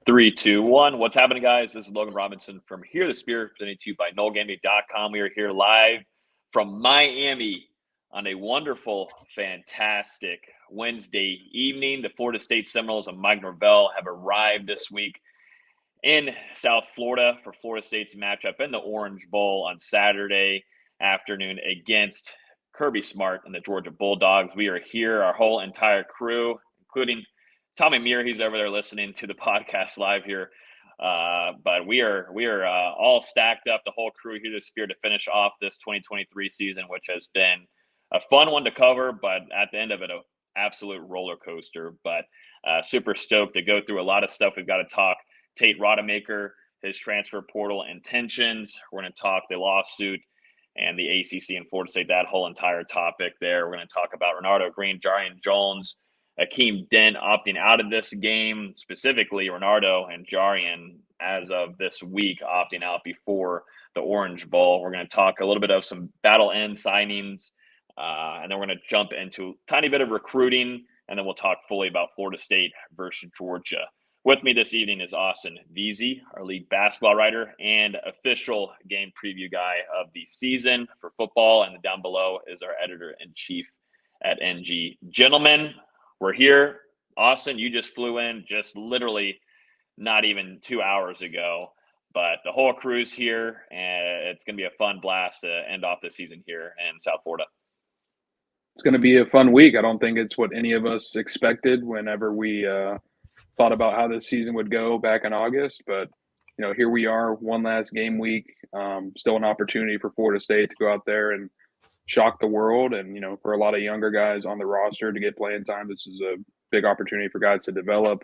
Three, two, one. What's happening, guys? This is Logan Robinson from Here the Spirit, presented to you by NoleGameday.com. We are here live from Miami on a wonderful, fantastic Wednesday evening. The Florida State Seminoles and Mike Norvell have arrived this week in South Florida for Florida State's matchup in the Orange Bowl on Saturday afternoon against Kirby Smart and the Georgia Bulldogs. We are here, our whole entire crew, including Tommy Muir. He's over there listening to the podcast live here. But we are all stacked up, the whole crew here this year to finish off this 2023 season, which has been a fun one to cover, but at the end of it, an absolute roller coaster. But super stoked to go through a lot of stuff. We've got to talk Tate Rodemaker, his transfer portal intentions. We're going to talk the lawsuit and the ACC and Florida State, that whole entire topic there. We're going to talk about Renardo Green, Jarian Jones, Akeem Dent opting out of this game, specifically Renardo and Jarian as of this week opting out before the Orange Bowl. We're going to talk a little bit of some battle end signings, and then we're going to jump into a tiny bit of recruiting, and then we'll talk fully about Florida State versus Georgia. With me this evening is Austin Veazey, our lead basketball writer and official game preview guy of the season for football, and down below is our editor-in-chief at NG. Gentlemen, we're here. Austin, you just flew in just literally not even 2 hours ago, but the whole crew's here, and it's going to be a fun blast to end off the season here in South Florida. It's going to be a fun week. I don't think it's what any of us expected whenever we thought about how this season would go back in August, but here we are, one last game week. Still an opportunity for Florida State to go out there and shock the world, and for a lot of younger guys on the roster to get playing time, this is a big opportunity for guys to develop.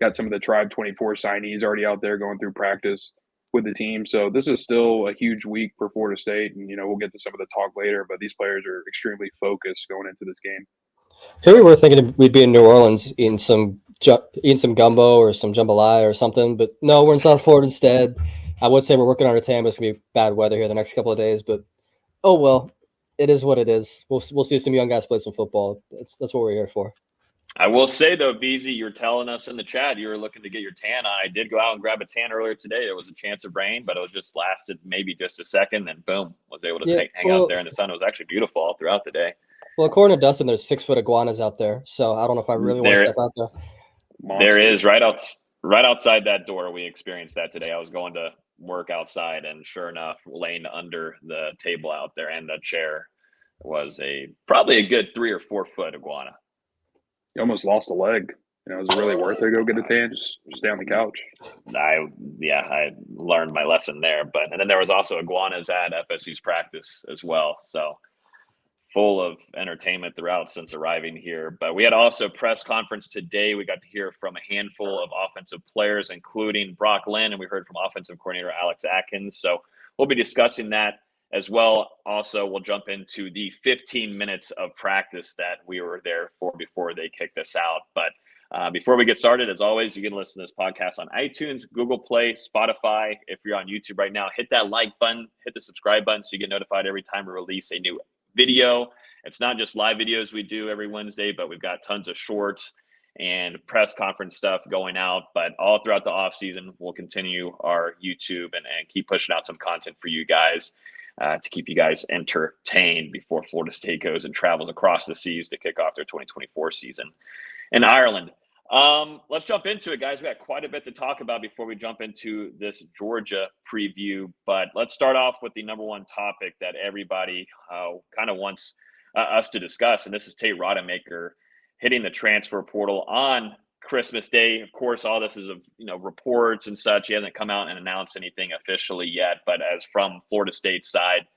Got some of the Tribe 24 signees already out there going through practice with the team, so this is still a huge week for Florida State, and we'll get to some of the talk later, but these players are extremely focused going into this game. Here we were thinking we'd be in New Orleans eating some gumbo or some jambalaya or something, but no, we're in South Florida instead. I would say we're working on a tan, but it's going to be bad weather here the next couple of days, but oh well. It is what it is. We'll see some young guys play some football. That's what we're here for. I will say, though, Veazey, you're telling us in the chat you were looking to get your tan on. I did go out and grab a tan earlier today. There was a chance of rain, but it was just lasted maybe just a second, and boom, was able to hang out there in the sun. It was actually beautiful all throughout the day. Well, according to Dustin, there's 6-foot iguanas out there, so I don't know if I really want to step out there. There is right outside that door. We experienced that today. I was going to work outside, and sure enough, laying under the table out there and the chair was probably a good 3 or 4 foot iguana. You almost lost a leg. Is it really worth it to go get a tan? Just stay on the couch. I learned my lesson there. And then there was also iguanas at FSU's practice as well. So full of entertainment throughout since arriving here. But we had also a press conference today. We got to hear from a handful of offensive players, including Brock Lynn, and we heard from offensive coordinator Alex Atkins. So we'll be discussing that as well. Also, we'll jump into the 15 minutes of practice that we were there for before they kicked us out. But before we get started, as always, you can listen to this podcast on iTunes, Google Play, Spotify. If you're on YouTube right now, hit that like button, hit the subscribe button so you get notified every time we release a new video. It's not just live videos we do every Wednesday, but we've got tons of shorts and press conference stuff going out. But all throughout the off season, we'll continue our YouTube and keep pushing out some content for you guys to keep you guys entertained before Florida State goes and travels across the seas to kick off their 2024 season in Ireland. Let's jump into it, guys. We got quite a bit to talk about before we jump into this Georgia preview, but let's start off with the number one topic that everybody kind of wants us to discuss, and this is Tate Rodemaker hitting the transfer portal on Christmas Day. Of course, all this is reports and such. He hasn't come out and announced anything officially yet, but as from Florida State's side,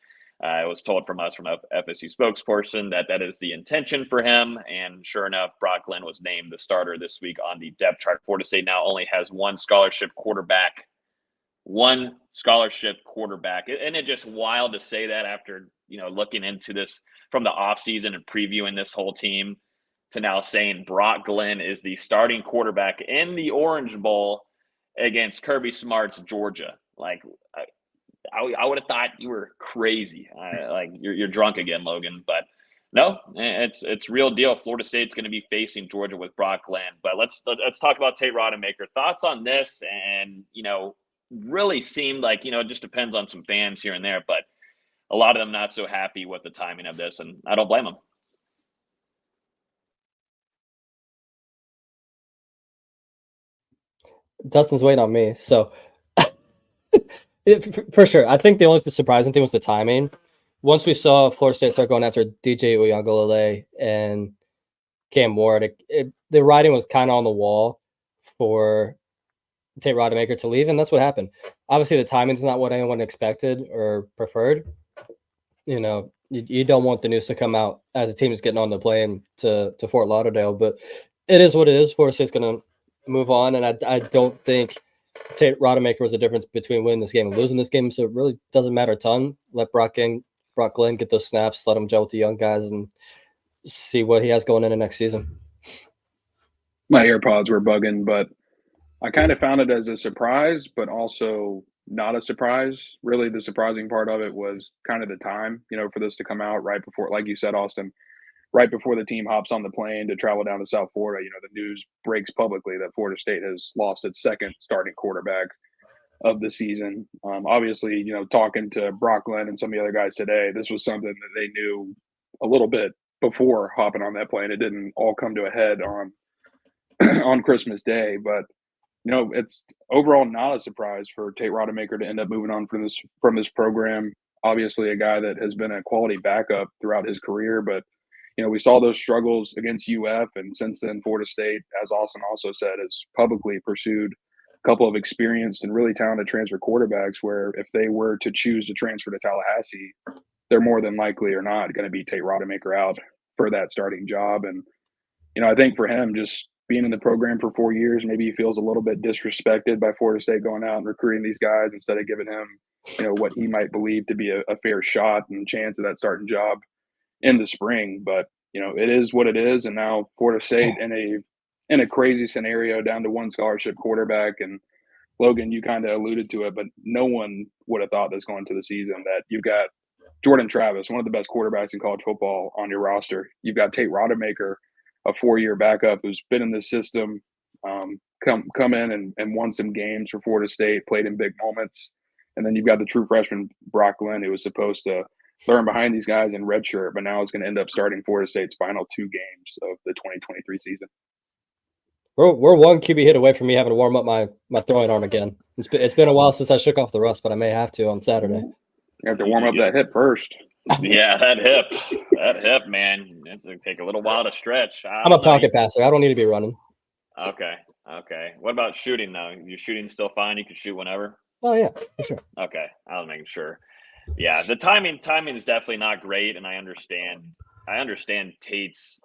it was told from us, from a FSU spokesperson, that is the intention for him. And sure enough, Brock Glenn was named the starter this week on the depth chart. Florida State now only has one scholarship quarterback. And it's just wild to say that after, looking into this from the offseason and previewing this whole team, to now saying Brock Glenn is the starting quarterback in the Orange Bowl against Kirby Smart's Georgia. Like, I would have thought you were crazy. You're drunk again, Logan. But No, it's real deal. Florida State's going to be facing Georgia with Brock Glenn. But let's talk about Tate Rodemaker. Thoughts on this? And really seemed like it just depends on some fans here and there, but a lot of them not so happy with the timing of this, and I don't blame them. Dustin's waiting on me, so for sure. I think the only surprising thing was the timing. Once we saw Florida State start going after DJ Uiagalelei and Cam Ward, the writing was kind of on the wall for Tate Rodemaker to leave, and that's what happened. Obviously, the timing's not what anyone expected or preferred. You don't want the news to come out as a team is getting on the plane to Fort Lauderdale, but it is what it is. Florida State's going to move on, and I don't think Tate Rodemaker was the difference between winning this game and losing this game, so it really doesn't matter a ton. Let Brock Glenn get those snaps, let him gel with the young guys, and see what he has going into next season. My AirPods were bugging, but I kind of found it as a surprise, but also not a surprise. Really, the surprising part of it was kind of the time, for this to come out right before, like you said, Austin, right before the team hops on the plane to travel down to South Florida. The news breaks publicly that Florida State has lost its second starting quarterback of the season. Obviously, talking to Brock Glenn and some of the other guys today, this was something that they knew a little bit before hopping on that plane. It didn't all come to a head on on Christmas Day, but it's overall not a surprise for Tate Rodemaker to end up moving on from this program. Obviously, a guy that has been a quality backup throughout his career, but we saw those struggles against UF, and since then, Florida State, as Austin also said, has publicly pursued a couple of experienced and really talented transfer quarterbacks. Where if they were to choose to transfer to Tallahassee, they're more than likely or not going to be Tate Rodemaker out for that starting job. And I think for him, just being in the program for 4 years, maybe he feels a little bit disrespected by Florida State going out and recruiting these guys instead of giving him, what he might believe to be a fair shot and chance of that starting job in the spring. But it is what it is, and now Florida State in a crazy scenario down to one scholarship quarterback. And Logan, you kind of alluded to it, but no one would have thought this going into the season that you've got Jordan Travis, one of the best quarterbacks in college football, on your roster. You've got Tate Rodemaker, a 4-year backup who's been in this system, come in and won some games for Florida State, played in big moments. And then you've got the true freshman Brock Glenn, who was supposed to learn behind these guys in redshirt, but now is going to end up starting Florida State's final 2 games of the 2023 season. We're one QB hit away from me having to warm up my throwing arm again. It's been a while since I shook off the rust, but I may have to on Saturday. You have to warm up that hip first. Yeah, that hip, man. It's going to take a little while to stretch. I'm a pocket passer. I don't need to be running. Okay. What about shooting, though? Your shooting still fine? You can shoot whenever? Oh, yeah, for sure. Okay, I was making sure. Yeah, the timing is definitely not great, and I understand Tate's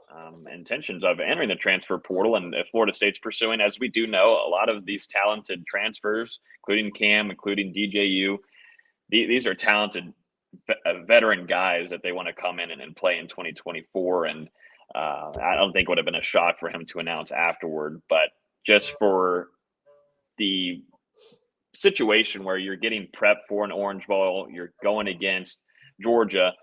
intentions of entering the transfer portal, and if Florida State's pursuing, as we do know, a lot of these talented transfers, including Cam, including DJU, these are talented veteran guys that they want to come in and play in 2024, and I don't think it would have been a shock for him to announce afterward, but just for the situation where you're getting prepped for an Orange Bowl, you're going against Georgia.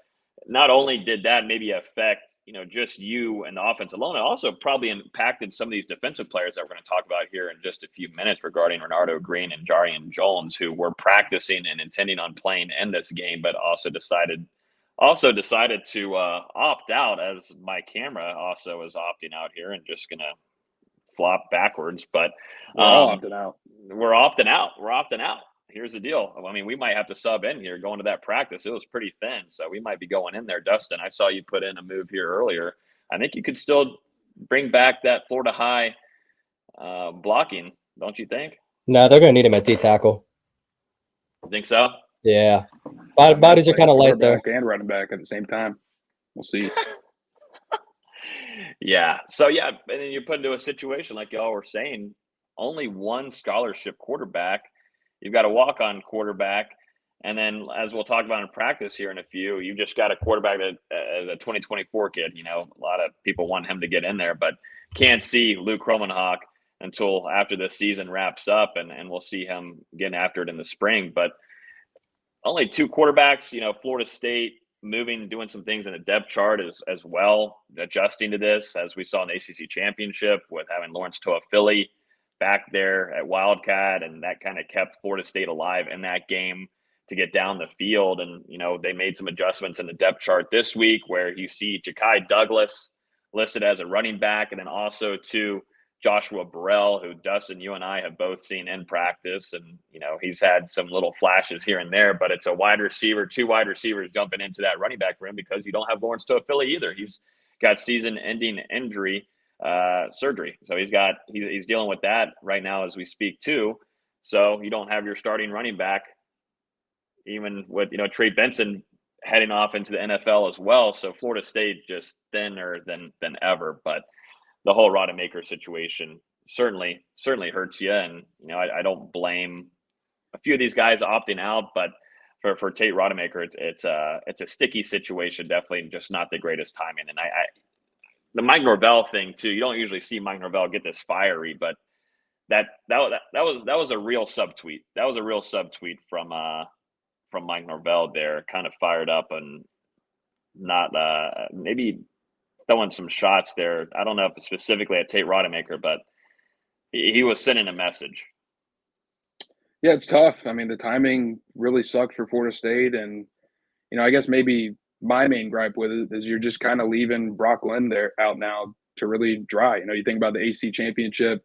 Not only did that maybe affect, just you and the offense alone, it also probably impacted some of these defensive players that we're going to talk about here in just a few minutes regarding Renardo Green and Jarian Jones, who were practicing and intending on playing in this game, but also decided to opt out, as my camera also is opting out here and just going to flop backwards. But we're all opting out. We're opting out. Here's the deal. I mean, we might have to sub in here going to that practice. It was pretty thin, so we might be going in there. Dustin, I saw you put in a move here earlier. I think you could still bring back that Florida High blocking, don't you think? No, they're going to need him at D tackle. Think so? Yeah. Bodies are kind of light there. And running back at the same time. We'll see. Yeah. So, yeah, and then you're put into a situation like y'all were saying, only one scholarship quarterback. You've got a walk-on quarterback, and then as we'll talk about in practice here in a few, you've just got a quarterback that as a 2024 kid. A lot of people want him to get in there, but can't see Luke Kromenhoek until after the season wraps up, and we'll see him getting after it in the spring. But only 2 quarterbacks. Florida State doing some things in the depth chart as well, adjusting to this, as we saw in the ACC championship with having Lawrence Toafili back there at Wildcat, and that kind of kept Florida State alive in that game to get down the field. And, they made some adjustments in the depth chart this week where you see Ja'Kai Douglas listed as a running back, and then also to Joshua Burrell, who Dustin, you and I have both seen in practice, and he's had some little flashes here and there, but it's a wide receiver, 2 wide receivers jumping into that running back for him because you don't have Lawrence Toafili either. He's got season-ending injury surgery, so he's dealing with that right now as we speak too. So you don't have your starting running back, even with Trey Benson heading off into the NFL as well. So Florida State just thinner than ever, but the whole Rodemaker situation certainly hurts you. And, I don't blame a few of these guys opting out, but for Tate Rodemaker, it's a sticky situation, definitely just not the greatest timing. And the Mike Norvell thing too, you don't usually see Mike Norvell get this fiery, but that was a real subtweet. That was a real subtweet from Mike Norvell there, kind of fired up and not maybe throwing some shots there. I don't know if it's specifically at Tate Rodemaker, but he was sending a message. Yeah, it's tough. I mean, the timing really sucked for Florida State. And, I guess maybe my main gripe with it is you're just kind of leaving Brock Lynn there out now to really dry. You think about the AC championship,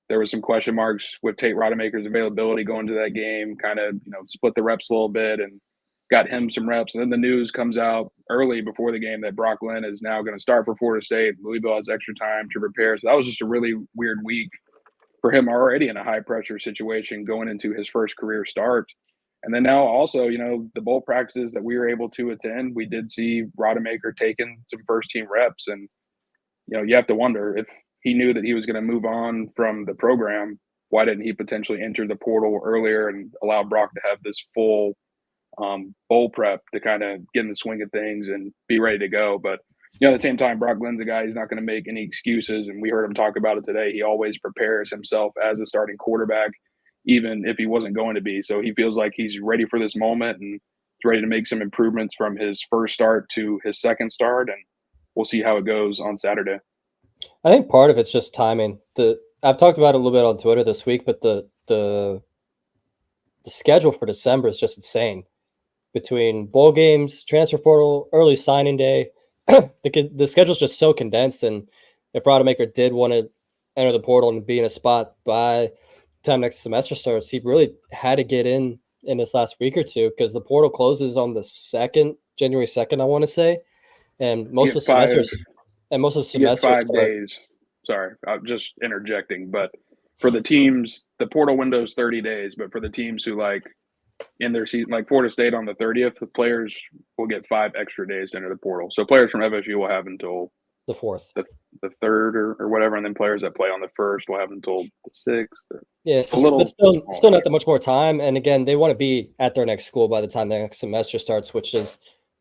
there was some question marks with Tate Rodemaker's availability going to that game, kind of, split the reps a little bit and got him some reps. And then the news comes out early before the game that Brock Lynn is now going to start for Florida State. Louisville has extra time to prepare. So that was just a really weird week for him, already in a high-pressure situation going into his first career start. And then now also, the bowl practices that we were able to attend, we did see Rodemaker taking some first-team reps. And, you have to wonder, if he knew that he was going to move on from the program, why didn't he potentially enter the portal earlier and allow Brock to have this full bowl prep to kind of get in the swing of things and be ready to go? But at the same time, Brock Lynn's a guy, he's not going to make any excuses, and we heard him talk about it today. He always prepares himself as a starting quarterback, even if he wasn't going to be. So he feels like he's ready for this moment and he's ready to make some improvements from his first start to his second start, and we'll see how it goes on Saturday. I think part of it's just timing. I've talked about it a little bit on Twitter this week, but the schedule for December is just insane. Between bowl games, transfer portal, early signing day, the schedule's just so condensed. And if Rodemaker did want to enter the portal and be in a spot by the time next semester starts, he really had to get in this last week or two, because the portal closes on the January 2nd, I want to say, and most of the semesters. And most of the semester 5 days. Sorry, I'm just interjecting. But for the teams, the portal window is 30 days. But for the teams who in their season, like Florida State on the 30th, the players will get 5 extra days to enter the portal. So players from FSU will have until the 4th, the 3rd or whatever, and then players that play on the 1st will have until the 6th. Yeah, but still not that much more time. And again, they want to be at their next school by the time the next semester starts, which is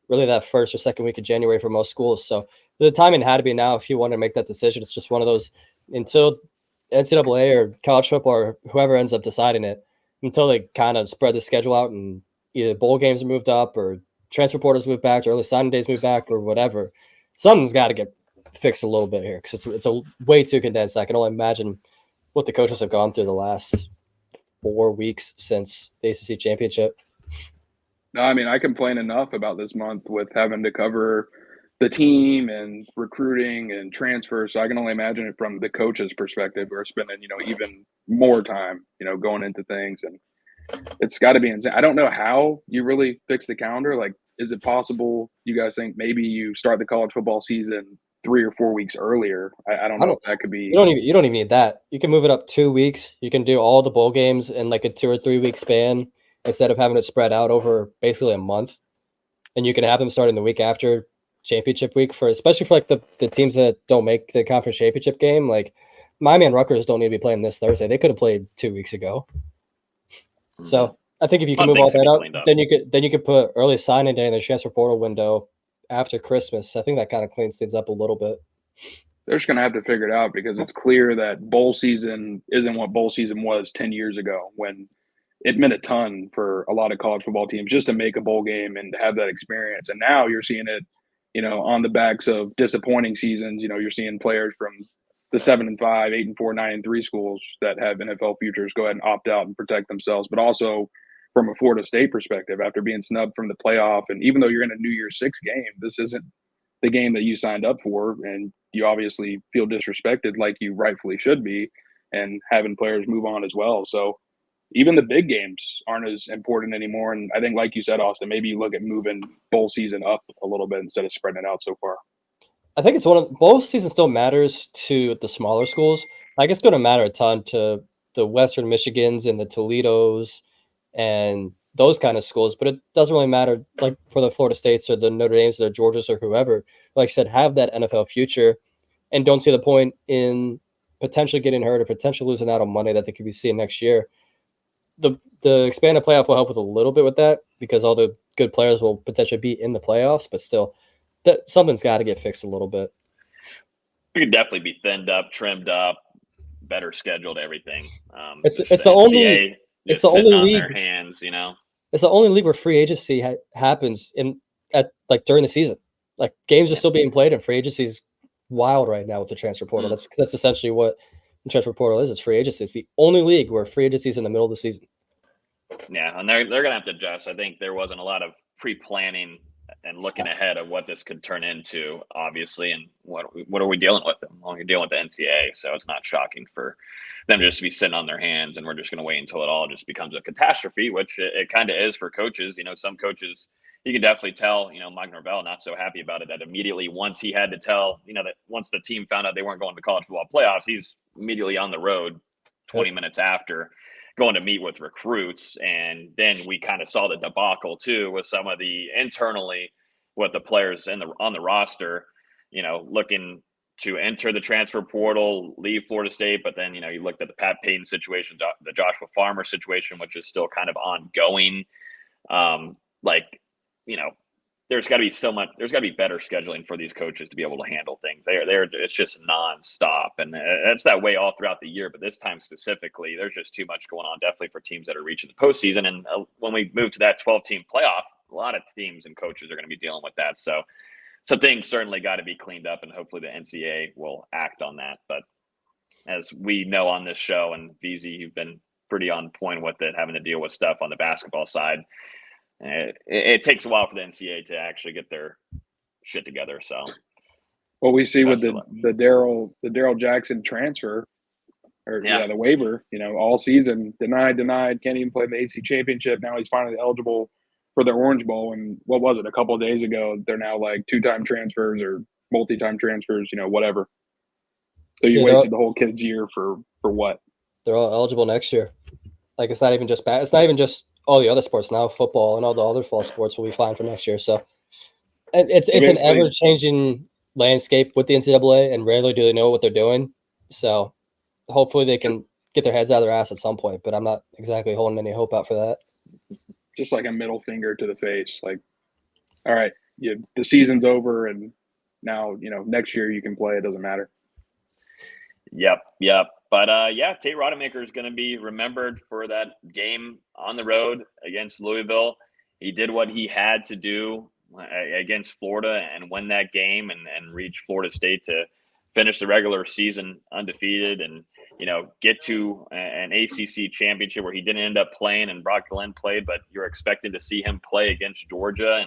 really that first or second week of January for most schools. So the timing had to be now if you want to make that decision. It's just one of those, until NCAA or college football or whoever ends up deciding it, until they kind of spread the schedule out and either bowl games are moved up or transfer portals moved back or early signing days moved back or whatever, something's got to get fixed a little bit here, because it's a way too condensed. I can only imagine what the coaches have gone through the last 4 weeks since the ACC championship. No, I mean, I complain enough about this month with having to cover the team and recruiting and transfers. So I can only imagine it from the coach's perspective. We're spending, even more time, going into things, and it's got to be insane. I don't know how you really fix the calendar. Like, is it possible, you guys think maybe you start the college football season 3 or 4 weeks earlier? I don't know if that could be. You don't even need that. You can move it up 2 weeks. You can do all the bowl games in like a 2 or 3 week span instead of having it spread out over basically a month. And you can have them starting the week after championship week, especially for like the teams that don't make the conference championship game. Like Miami and Rutgers don't need to be playing this Thursday. They could have played 2 weeks ago. Mm-hmm. So I think if you can move all that up, then you could put early signing day in the transfer portal window after Christmas. I think that kind of cleans things up a little bit. They're just going to have to figure it out, because it's clear that bowl season isn't what bowl season was 10 years ago, when it meant a ton for a lot of college football teams just to make a bowl game and to have that experience. And now you're seeing it, on the backs of disappointing seasons. You're seeing players from the 7-5, 8-4, 9-3 schools that have NFL futures go ahead and opt out and protect themselves. But also from a Florida State perspective, after being snubbed from the playoff, and even though you're in a New Year's Six game, this isn't the game that you signed up for, and you obviously feel disrespected like you rightfully should be, and having players move on as well. So even the big games aren't as important anymore. And I think, like you said, Austin, maybe you look at moving bowl season up a little bit instead of spreading it out so far. I think it's both seasons still matters to the smaller schools. I guess it's going to matter a ton to the Western Michigans and the Toledos and those kind of schools, but it doesn't really matter like for the Florida States or the Notre Dames or the Georgias or whoever. Like I said, have that NFL future and don't see the point in potentially getting hurt or potentially losing out on money that they could be seeing next year. The expanded playoff will help with a little bit with that because all the good players will potentially be in the playoffs, but still something's got to get fixed a little bit. We could definitely be thinned up, trimmed up, better scheduled, everything. It's the only league their hands, It's the only league where free agency happens during the season. Like games are still being played, and free agency is wild right now with the transfer portal. That's essentially what the transfer portal is. It's free agency. It's the only league where free agency is in the middle of the season. Yeah, and they're gonna have to adjust. I think there wasn't a lot of pre-planning and looking ahead of what this could turn into, obviously, and what are we dealing with them? Well, you're dealing with the NCAA, so it's not shocking for them just to be sitting on their hands, and we're just going to wait until it all just becomes a catastrophe, which it kind of is for coaches. Some coaches, you can definitely tell, Mike Norvell not so happy about it, that immediately once he had to tell, that once the team found out they weren't going to college football playoffs, he's immediately on the road 20 minutes after going to meet with recruits. And then we kind of saw the debacle too with some of the internally with the players on the roster, looking to enter the transfer portal, leave Florida State. But then, you looked at the Pat Payton situation, the Joshua Farmer situation, which is still kind of ongoing. There's got to be better scheduling for these coaches to be able to handle things. It's just nonstop. And it's that way all throughout the year. But this time specifically, there's just too much going on, definitely for teams that are reaching the postseason. And when we move to that 12-team playoff, a lot of teams and coaches are going to be dealing with that. So things certainly got to be cleaned up, and hopefully the NCAA will act on that. But as we know on this show, and VZ, you've been pretty on point with it, having to deal with stuff on the basketball side. It takes a while for the NCAA to actually get their shit together. So, what we see with the Daryl Jackson transfer, the waiver, all season denied, can't even play the AC championship. Now he's finally eligible for the Orange Bowl, and what was it? A couple of days ago, they're now like 2-time transfers or multi-time transfers, whatever. So you wasted the whole kid's year for what? They're all eligible next year. Like it's not even just it's not even just all the other sports now. Football and all the other fall sports will be fine for next year. So it's an ever-changing landscape with the NCAA, and rarely do they know what they're doing. So hopefully they can get their heads out of their ass at some point. But I'm not exactly holding any hope out for that. Just like a middle finger to the face, like, all right, the season's over, and now next year you can play. It doesn't matter. Yep. But Tate Rodemaker is going to be remembered for that game on the road against Louisville. He did what he had to do against Florida and win that game and reach Florida State to finish the regular season undefeated and get to an ACC championship where he didn't end up playing and Brock Glenn played, but you're expecting to see him play against Georgia,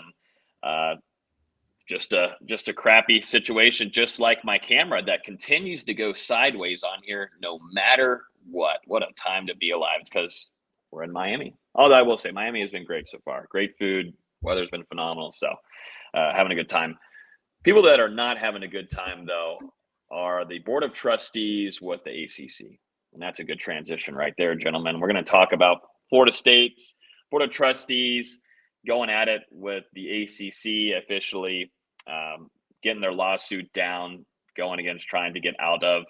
and just a crappy situation, just like my camera that continues to go sideways on here no matter what. What a time to be alive. It's because we're in Miami. Although I will say Miami has been great so far. Great food. Weather's been phenomenal. So having a good time. People that are not having a good time, though, are the Board of Trustees with the ACC. And that's a good transition right there, gentlemen. We're going to talk about Florida State's Board of Trustees going at it with the ACC officially getting their lawsuit down, going against trying to get out of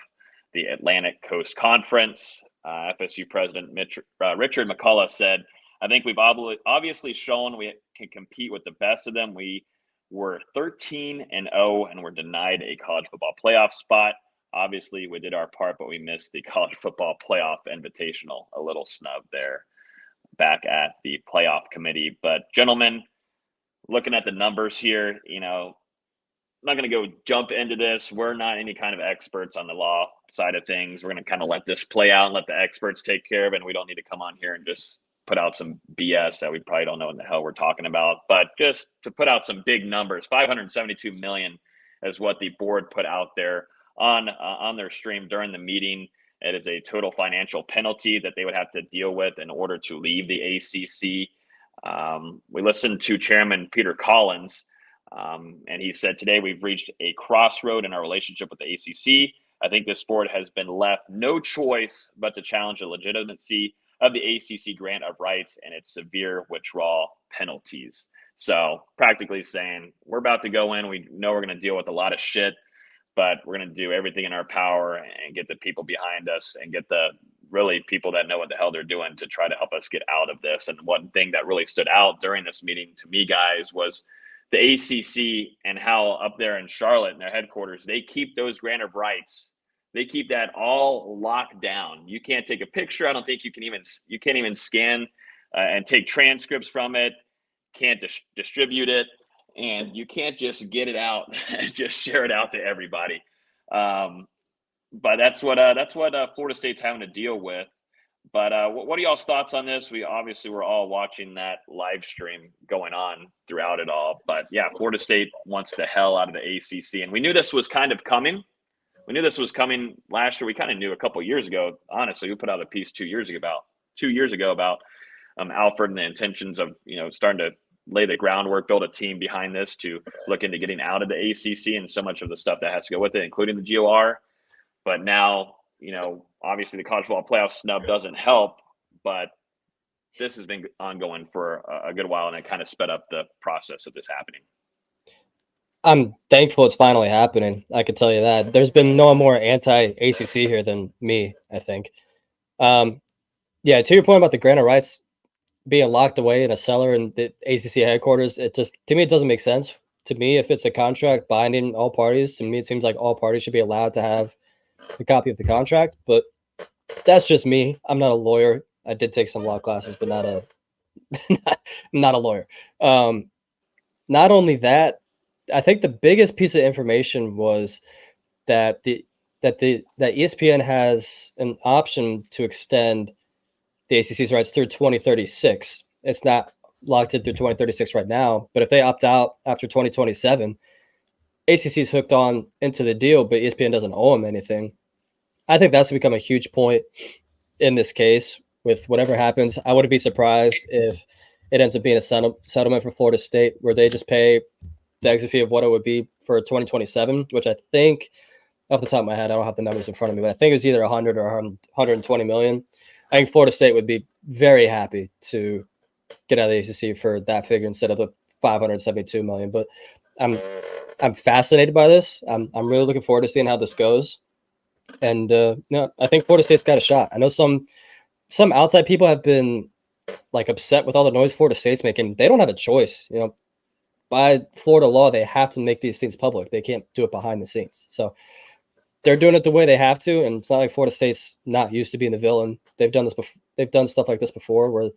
the Atlantic Coast Conference. FSU President Richard McCullough said, I think we've obviously shown we can compete with the best of them. We were 13-0 and were denied a college football playoff spot. Obviously, we did our part, but we missed the college football playoff invitational. A little snub there. back at the playoff committee. But gentlemen, looking at the numbers here, I'm not going to go jump into this. We're not any kind of experts on the law side of things. We're going to kind of let this play out and let the experts take care of it. And we don't need to come on here and just put out some BS that we probably don't know what the hell we're talking about. But just to put out some big numbers, 572 million is what the board put out there on their stream during the meeting. It is a total financial penalty that they would have to deal with in order to leave the ACC. We listened to Chairman Peter Collins, and he said, today we've reached a crossroad in our relationship with the ACC. I think this sport has been left no choice but to challenge the legitimacy of the ACC grant of rights and its severe withdrawal penalties. So practically saying we're about to go in. We know we're going to deal with a lot of shit, but we're going to do everything in our power and get the people behind us and get the really people that know what the hell they're doing to try to help us get out of this. And one thing that really stood out during this meeting to me, guys, was the ACC and how up there in Charlotte in their headquarters, they keep those grant of rights. They keep that all locked down. You can't take a picture. I don't think you can't even scan and take transcripts from it. Can't distribute it, and you can't just get it out and just share it out to everybody. But that's what Florida State's having to deal with. But what are y'all's thoughts on this? We obviously were all watching that live stream going on throughout it all. But yeah, Florida State wants the hell out of the ACC, and we knew this was kind of coming. We knew this was coming last year. We kind of knew a couple of years ago. Honestly, we put out a piece 2 years ago about Alfred and the intentions of starting to lay the groundwork, build a team behind this to look into getting out of the ACC and so much of the stuff that has to go with it, including the GOR. But now, obviously the college football playoff snub doesn't help, but this has been ongoing for a good while, and it kind of sped up the process of this happening. I'm thankful it's finally happening. I can tell you that. There's been no more anti-ACC here than me, I think. Yeah, to your point about the grant of rights being locked away in a cellar in the ACC headquarters, to me, it doesn't make sense. To me, if it's a contract binding all parties, to me, it seems like all parties should be allowed to have a copy of the contract. But that's just me. I'm not a lawyer. I did take some law classes, but not a lawyer. Not only that, I think the biggest piece of information was that ESPN has an option to extend the ACC's rights through 2036. It's not locked in through 2036 right now, but if they opt out after 2027, ACC's hooked on into the deal, but ESPN doesn't owe them anything. I think that's become a huge point in this case. With whatever happens, I wouldn't be surprised if it ends up being a settlement for Florida State where they just pay the exit fee of what it would be for 2027, which I think, off the top of my head, I don't have the numbers in front of me, but I think it was either 100 or 120 million. I think Florida State would be very happy to get out of the ACC for that figure instead of the 572 million. But I'm fascinated by this. I'm really looking forward to seeing how this goes. And I think Florida State's got a shot. I know some outside people have been upset with all the noise Florida State's making. They don't have a choice. By Florida law, they have to make these things public. They can't do it behind the scenes. So they're doing it the way they have to, and it's not like Florida State's not used to being the villain. They've done this before. They've done stuff like this before, where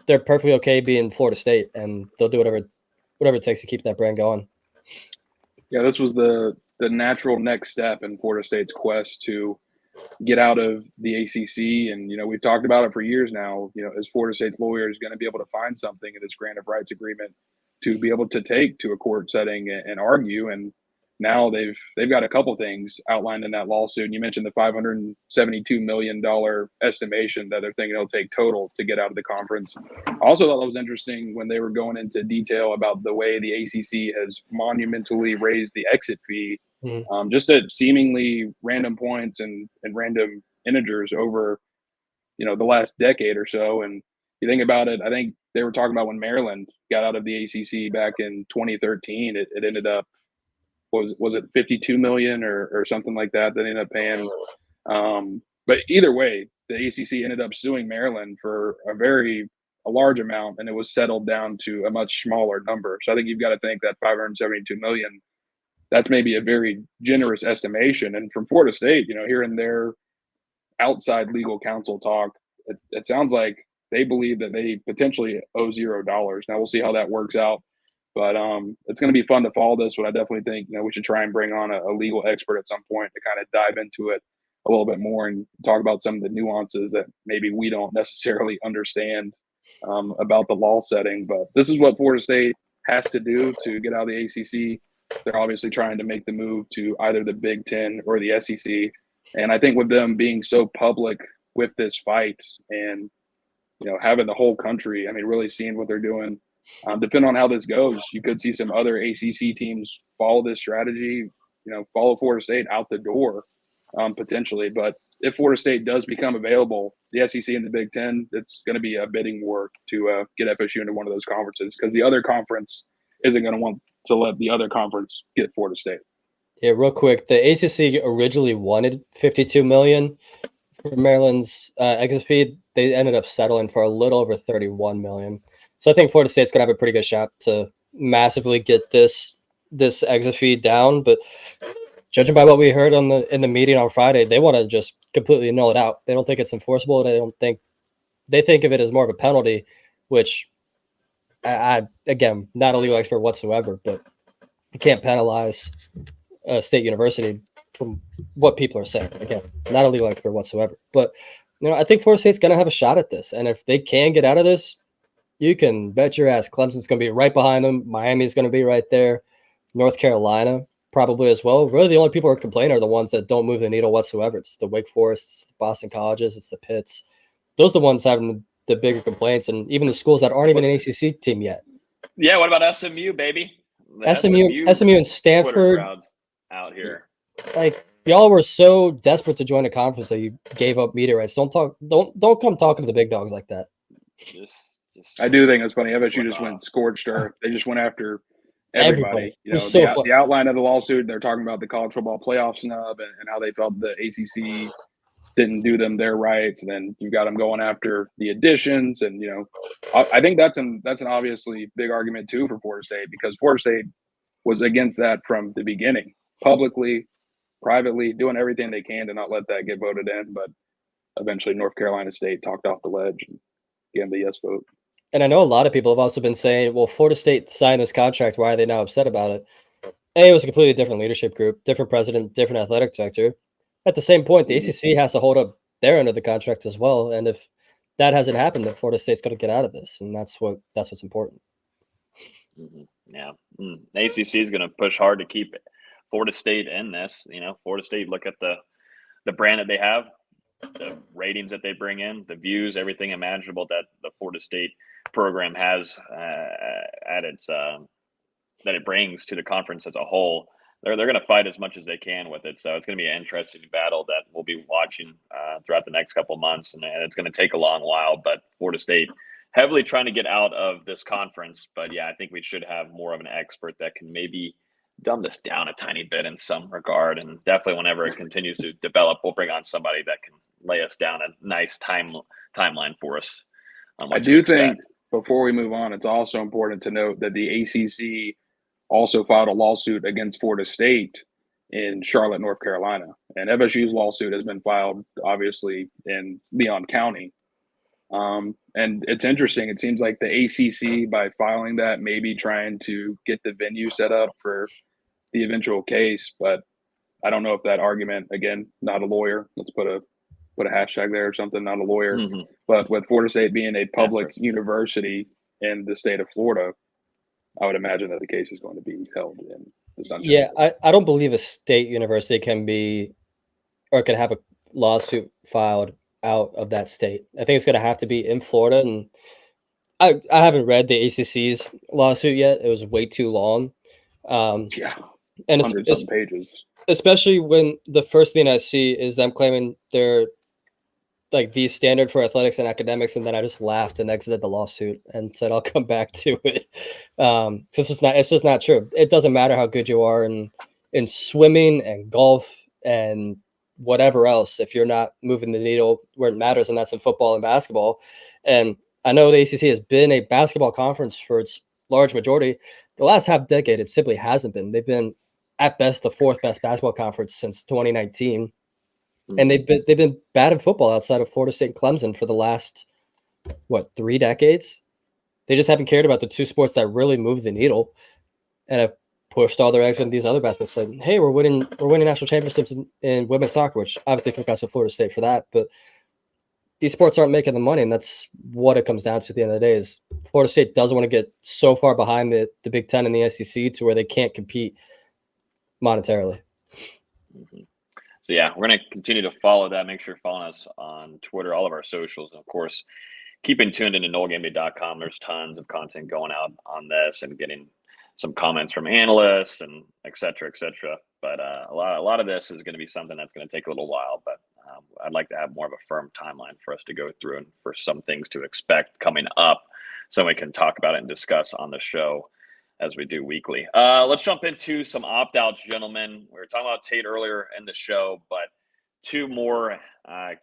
they're perfectly okay being Florida State, and they'll do whatever it takes to keep that brand going. Yeah, this was the natural next step in Florida State's quest to get out of the ACC, and we've talked about it for years now. Is Florida State's lawyers going to be able to find something in this grant of rights agreement to be able to take to a court setting and argue? And now they've got a couple things outlined in that lawsuit. And you mentioned the $572 million estimation that they're thinking it'll take total to get out of the conference. I also thought that was interesting when they were going into detail about the way the ACC has monumentally raised the exit fee, just at seemingly random points and random integers over, the last decade or so. And you think about it, I think they were talking about when Maryland got out of the ACC back in 2013, it ended up, was it 52 million or something like that they ended up paying. But either way, the ACC ended up suing Maryland for a large amount, and it was settled down to a much smaller number. So I think you've got to think that 572 million, that's maybe a very generous estimation. And from Florida State, hearing their outside legal counsel talk, it sounds like they believe that they potentially owe $0. Now we'll see how that works out. But it's going to be fun to follow this. But I definitely think we should try and bring on a legal expert at some point to kind of dive into it a little bit more and talk about some of the nuances that maybe we don't necessarily understand about the law setting. But this is what Florida State has to do to get out of the ACC. They're obviously trying to make the move to either the Big Ten or the SEC. And I think with them being so public with this fight and having the whole country, really seeing what they're doing. Depending on how this goes, you could see some other ACC teams follow this strategy, follow Florida State out the door potentially. But if Florida State does become available, the SEC and the Big Ten, it's going to be a bidding war to get FSU into one of those conferences because the other conference isn't going to want to let the other conference get Florida State. Yeah, real quick, the ACC originally wanted $52 million for Maryland's exit fee. They ended up settling for a little over $31 million. So I think Florida State's gonna have a pretty good shot to massively get this exit fee down. But judging by what we heard in the meeting on Friday, they want to just completely null it out. They don't think it's enforceable. They think of it as more of a penalty, which I again, not a legal expert whatsoever, but you can't penalize a state university from what people are saying. Again, not a legal expert whatsoever. But I think Florida State's gonna have a shot at this. And if they can get out of this, you can bet your ass Clemson's going to be right behind them. Miami's going to be right there. North Carolina probably as well. Really, the only people who are complaining are the ones that don't move the needle whatsoever. It's the Wake Forests, the Boston Colleges, it's the Pitts. Those are the ones having the bigger complaints, and even the schools that aren't even an ACC team yet. Yeah, what about SMU, baby? SMU and Stanford crowds out here. Like, y'all were so desperate to join a conference that you gave up media rights. Don't come talking to the big dogs like that. I do think it's funny. FSU just went scorched earth. They just went after everybody. The outline of the lawsuit, they're talking about the college football playoff snub and how they felt the ACC didn't do them their rights. And then you got them going after the additions. And, I think that's an obviously big argument too for Florida State because Florida State was against that from the beginning, publicly, privately, doing everything they can to not let that get voted in. But eventually North Carolina State talked off the ledge and gave them the yes vote. And I know a lot of people have also been saying, well, Florida State signed this contract. Why are they now upset about it? It was a completely different leadership group, different president, different athletic director. At the same point, the ACC has to hold up their end of the contract as well. And if that hasn't happened, then Florida State's going to get out of this. And that's what's important. Yeah. The ACC is going to push hard to keep Florida State in this. Florida State, look at the brand that they have, the ratings that they bring in, the views, everything imaginable that the Florida State program has at its that it brings to the conference as a whole. They're going to fight as much as they can with it. So it's going to be an interesting battle that we'll be watching throughout the next couple of months, and it's going to take a long while. But Florida State heavily trying to get out of this conference. But yeah, I think we should have more of an expert that can maybe dumb this down a tiny bit in some regard. And definitely whenever it continues to develop, we'll bring on somebody that can lay us down a nice timeline for us. I do think before we move on, it's also important to note that the ACC also filed a lawsuit against Florida State in Charlotte, North Carolina. And FSU's lawsuit has been filed, obviously, in Leon County. And it's interesting. It seems like the ACC, by filing that, maybe trying to get the venue set up for the eventual case. But I don't know if that argument, again, not a lawyer. Let's put a hashtag there or something, not a lawyer. Mm-hmm. But with Florida State being a public university in the state of Florida, I would imagine that the case is going to be held in the Sunshine State. I don't believe a state university can have a lawsuit filed out of that state. I think it's going to have to be in Florida. And I haven't read the ACC's lawsuit yet. It was way too long. And it's pages. Especially when the first thing I see is them claiming they're like the standard for athletics and academics, and then I just laughed and exited the lawsuit and said I'll come back to it. It's just not true. It doesn't matter how good you are in swimming and golf and whatever else if you're not moving the needle where it matters, and that's in football and basketball. And I know the ACC has been a basketball conference for its large majority. The last half decade, it simply hasn't been. They've been at best the fourth best basketball conference since 2019. And they've been bad in football outside of Florida State and Clemson for the last what, 3 decades. They just haven't cared about the two sports that really move the needle, and have pushed all their eggs into these other baskets. Said, "Hey, we're winning national championships in women's soccer," which obviously congrats to Florida State for that. But these sports aren't making the money, and that's what it comes down to at the end of the day. Is Florida State doesn't want to get so far behind the Big Ten and the SEC to where they can't compete monetarily. Mm-hmm. So yeah, we're going to continue to follow that. Make sure you're following us on Twitter, all of our socials, and of course, keeping tuned into NoleGameday.com. There's tons of content going out on this and getting some comments from analysts and et cetera, et cetera. But a lot of this is going to be something that's going to take a little while. But I'd like to have more of a firm timeline for us to go through and for some things to expect coming up, so we can talk about it and discuss on the show as we do weekly. Let's jump into some opt-outs, gentlemen. We were talking about Tate earlier in the show, but 2 more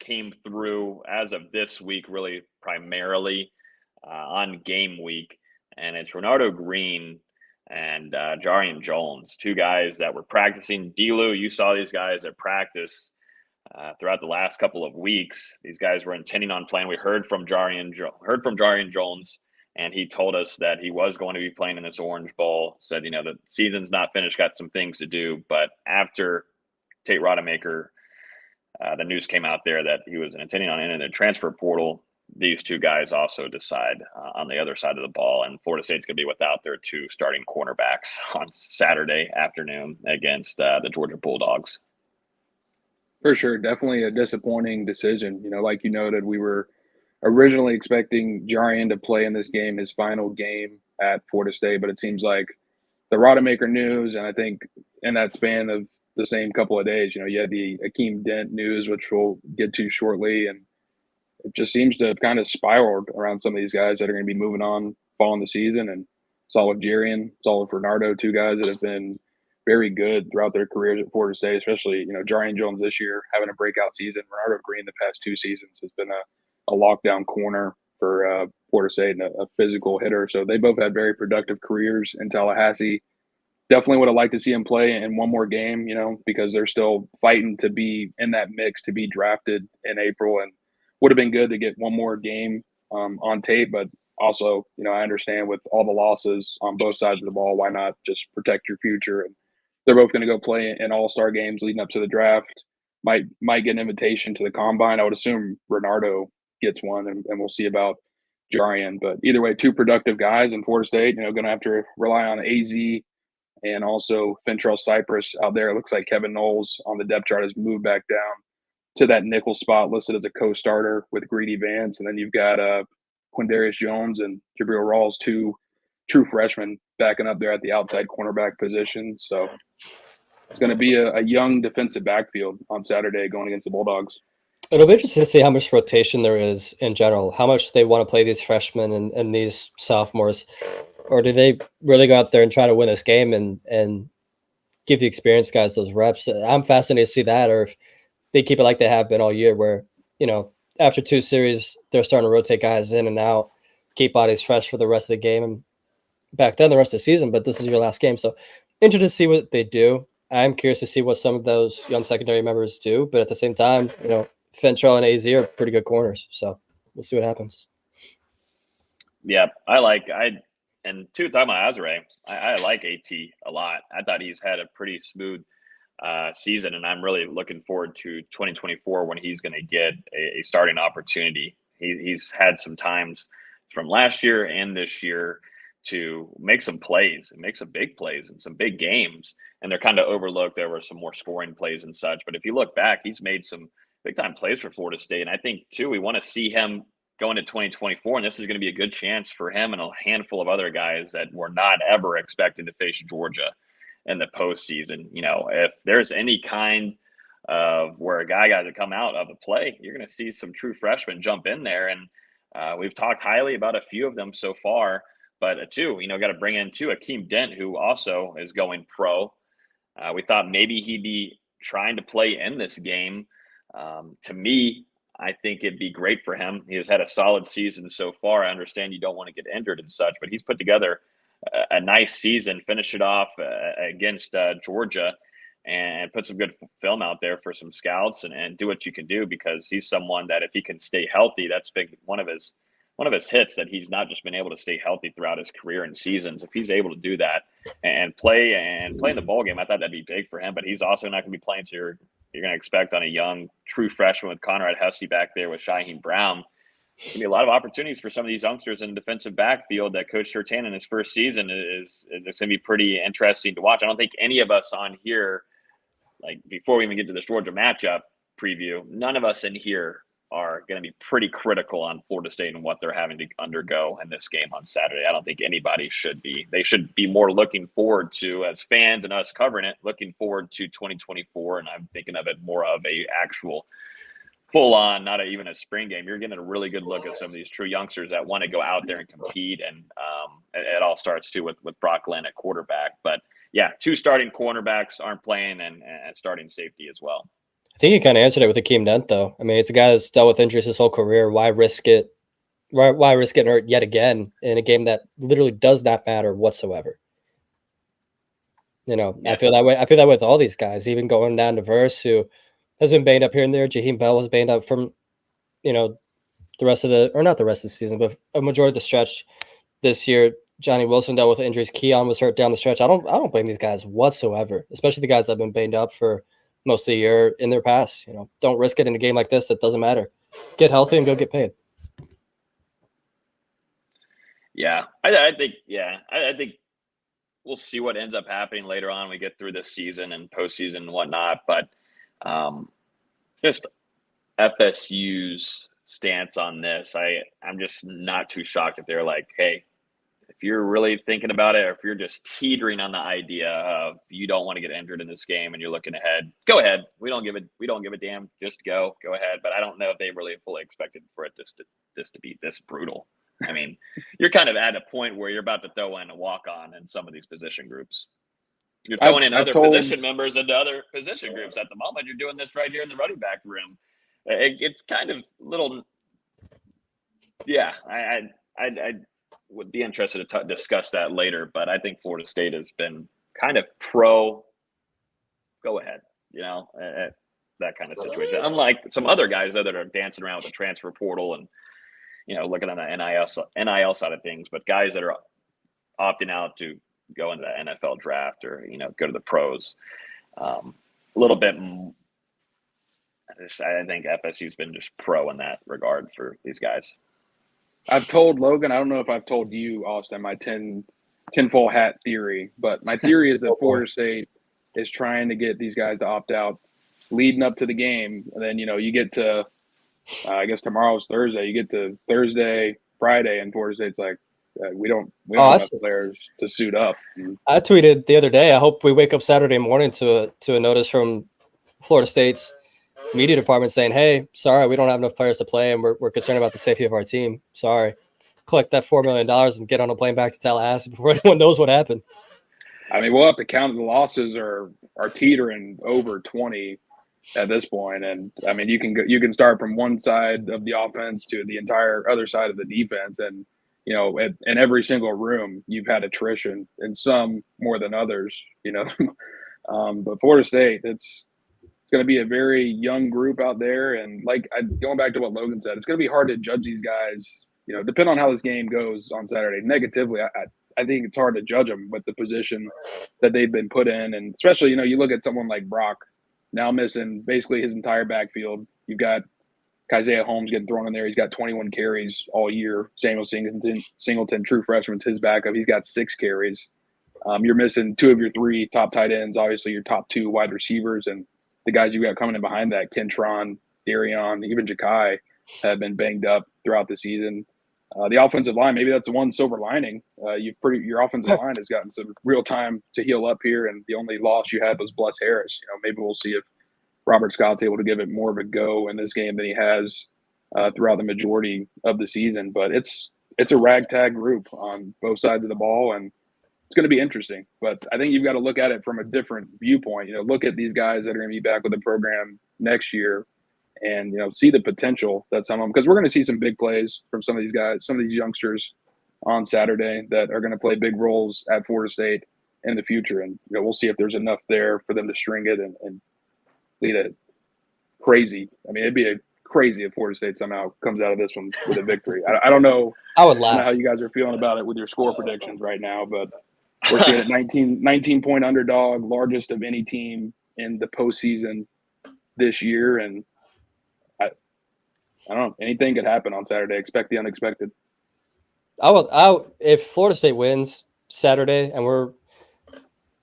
came through as of this week, really primarily on game week. And it's Renardo Green and Jarian Jones, 2 guys that were practicing. D-Lou, you saw these guys at practice throughout the last couple of weeks. These guys were intending on playing. We heard from Jarian Jones, and he told us that he was going to be playing in this Orange Bowl. Said, the season's not finished, got some things to do. But after Tate Rodemaker, the news came out there that he was intending on entering the transfer portal, these 2 guys also decide on the other side of the ball, and Florida State's going to be without their 2 starting cornerbacks on Saturday afternoon against the Georgia Bulldogs. For sure. Definitely a disappointing decision. Like you noted, we were originally expecting Jarian to play in this game, his final game at Florida State, but it seems like the Rodemaker news, and I think in that span of the same couple of days, you had the Akeem Dent news, which we'll get to shortly, and it just seems to have kind of spiraled around some of these guys that are going to be moving on following the season. And saw with Jarian, saw with Renardo, 2 guys that have been very good throughout their careers at Florida State, especially, Jarian Jones this year having a breakout season. Renardo Green the past 2 seasons has been a lockdown corner for Florida State and a physical hitter. So they both had very productive careers in Tallahassee. Definitely would have liked to see him play in one more game, because they're still fighting to be in that mix to be drafted in April, and would have been good to get one more game on tape. But also, I understand with all the losses on both sides of the ball, why not just protect your future? And they're both going to go play in all-star games leading up to the draft. Might get an invitation to the combine. I would assume Renardo gets one, and we'll see about Jarian. But either way, 2 productive guys in Florida State, going to have to rely on AZ and also Fentrell Cypress out there. It looks like Kevin Knowles on the depth chart has moved back down to that nickel spot, listed as a co-starter with Greedy Vance. And then you've got Quindarius Jones and Jabril Rawls, 2 true freshmen backing up there at the outside cornerback position. So it's going to be a young defensive backfield on Saturday going against the Bulldogs. It'll be interesting to see how much rotation there is in general, how much they want to play these freshmen and these sophomores, or do they really go out there and try to win this game and give the experienced guys those reps? I'm fascinated to see that, or if they keep it like they have been all year, where, after 2 series, they're starting to rotate guys in and out, keep bodies fresh for the rest of the game, and back then the rest of the season, but this is your last game. So interested to see what they do. I'm curious to see what some of those young secondary members do, but at the same time, Fentrell and AZ are pretty good corners, so we'll see what happens. Yeah, and 2 talking about Azare, I like AT a lot. I thought he's had a pretty smooth season, and I'm really looking forward to 2024 when he's going to get a starting opportunity. He's had some times from last year and this year to make some plays and make some big plays in some big games, and they're kind of overlooked. There were some more scoring plays and such, but if you look back, he's made some big time plays for Florida State. And I think too, we want to see him going to 2024, and this is going to be a good chance for him and a handful of other guys that were not ever expecting to face Georgia in the postseason. If there's any kind of where a guy got to come out of a play, you're going to see some true freshmen jump in there. And we've talked highly about a few of them so far, but 2, got to bring in 2, Akeem Dent, who also is going pro. We thought maybe he'd be trying to play in this game. To me, I think it'd be great for him. He has had a solid season so far. I understand you don't want to get injured and such, but he's put together a nice season, finish it off against Georgia, and put some good film out there for some scouts and do what you can do, because he's someone that if he can stay healthy, that's one of his one of his hits that he's not just been able to stay healthy throughout his career and seasons. If he's able to do that and play in the bowl game, I thought that'd be big for him. But he's also not going to be playing. So you're going to expect on a young true freshman with Conrad Husty back there with Shaheem Brown. There's going to be a lot of opportunities for some of these youngsters in the defensive backfield that Coach Surtain in his first season is going to be pretty interesting to watch. I don't think any of us on here, like before we even get to this Georgia matchup preview, none of us in here are going to be pretty critical on Florida State and what they're having to undergo in this game on Saturday. I don't think anybody should be. They should be more looking forward to, as fans and us covering it, looking forward to 2024. And I'm thinking of it more of a actual full on, not even a spring game. You're getting a really good look at some of these true youngsters that want to go out there and compete. And it all starts too with Brock Glenn at quarterback. But yeah, 2 starting cornerbacks aren't playing and starting safety as well. I think you kind of answered it with Akeem Dent, though. I mean, it's a guy that's dealt with injuries his whole career. Why risk it? Why risk getting hurt yet again in a game that literally does not matter whatsoever? Yeah. I feel that way. I feel that way with all these guys, even going down to Verse, who has been banged up here and there. Jaheim Bell was banged up from, the rest of not the rest of the season, but a majority of the stretch this year. Johnny Wilson dealt with injuries. Keon was hurt down the stretch. I don't blame these guys whatsoever, especially the guys that have been banged up for most of the year in their past. Don't risk it in a game like this that doesn't matter. Get healthy and go get paid. Yeah, I think we'll see what ends up happening later on. We get through this season and postseason and whatnot, but just FSU's stance on this, I'm just not too shocked if they're like, hey, if you're really thinking about it, or if you're just teetering on the idea of you don't want to get injured in this game and you're looking ahead, go ahead. We don't give a damn. Just go ahead. But I don't know if they really fully expected for it this to be this brutal. I mean, you're kind of at a point where you're about to throw in a walk-on in some of these position groups. You're throwing in other position members into other position groups at the moment. You're doing this right here in the running back room. It's kind of little. Yeah, I would be interested to discuss that later, but I think Florida State has been kind of pro. Go ahead, that kind of situation. Unlike some other guys that are dancing around with the transfer portal and looking on the NIL side of things, but guys that are opting out to go into the NFL draft or go to the pros, a little bit. I think FSU's been just pro in that regard for these guys. I've told Logan, I don't know if I've told you, Austin, my tinfoil hat theory, but my theory is that Florida State is trying to get these guys to opt out leading up to the game. And then, you get to, I guess tomorrow's Thursday, you get to Thursday, Friday, and Florida State's like, we don't have players to suit up. I tweeted the other day, I hope we wake up Saturday morning to a notice from Florida State's media department saying, hey, sorry, we don't have enough players to play, and we're concerned about the safety of our team. Sorry. Collect that $4 million and get on a plane back to Tallahassee before anyone knows what happened. I mean, we'll have to count the losses are teetering over 20 at this point. And I mean, you can start from one side of the offense to the entire other side of the defense. And, in every single room, you've had attrition, and some more than others, but Florida State, it's going to be a very young group out there. And going back to what Logan said, it's going to be hard to judge these guys, depending on how this game goes on Saturday negatively. I think it's hard to judge them with the position that they've been put in. And especially, you look at someone like Brock now missing basically his entire backfield. You've got Isaiah Holmes getting thrown in there. He's got 21 carries all year. Samuel Singleton, true freshman's his backup. He's got 6 carries. You're missing 2 of your 3 top tight ends, obviously your top 2 wide receivers, and the guys you got coming in behind that, Kentron, Darion, even Ja'Kai, have been banged up throughout the season. The offensive line, maybe that's the one silver lining. Your offensive line has gotten some real time to heal up here, and the only loss you had was Bless Harris. Maybe we'll see if Robert Scott's able to give it more of a go in this game than he has throughout the majority of the season. But it's a ragtag group on both sides of the ball, and it's going to be interesting. But I think you've got to look at it from a different viewpoint. Look at these guys that are going to be back with the program next year, and see the potential that some of them, because we're going to see some big plays from some of these guys, some of these youngsters on Saturday that are going to play big roles at Florida State in the future. And we'll see if there's enough there for them to string it and lead it crazy. I mean, it'd be a crazy if Florida State somehow comes out of this one with a victory. I don't know. I would I don't know how laugh. you guys are feeling about it with your score predictions right now, but we're seeing it 19-point underdog, largest of any team in the postseason this year, and I don't know. Anything could happen on Saturday. Expect the unexpected. If Florida State wins Saturday, and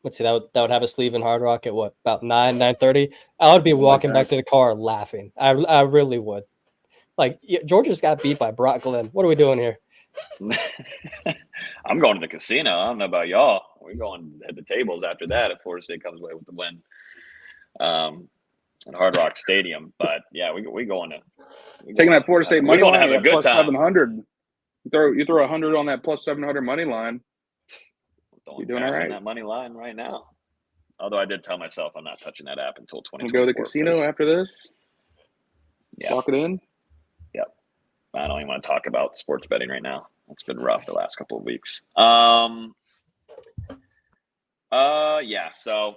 let's see, that would have us leaving Hard Rock at what, about 9:30. I would be walking back to the car laughing. I really would. Like, Georgia's got beat by Brock Glenn. What are we doing here? I'm going to the casino. I don't know about y'all. We're going to hit the tables after that if Florida State comes away with the win at Hard Rock Stadium. But yeah, we going to taking that Florida State money line have a good plus time. 700. You throw 100 on that plus 700 money line. You're doing all right. That money line right now. Although I did tell myself I'm not touching that app until 2024. We'll go to the casino after this. Yeah, lock it in. Yep. I don't even want to talk about sports betting right now. It's been rough the last couple of weeks. Yeah. So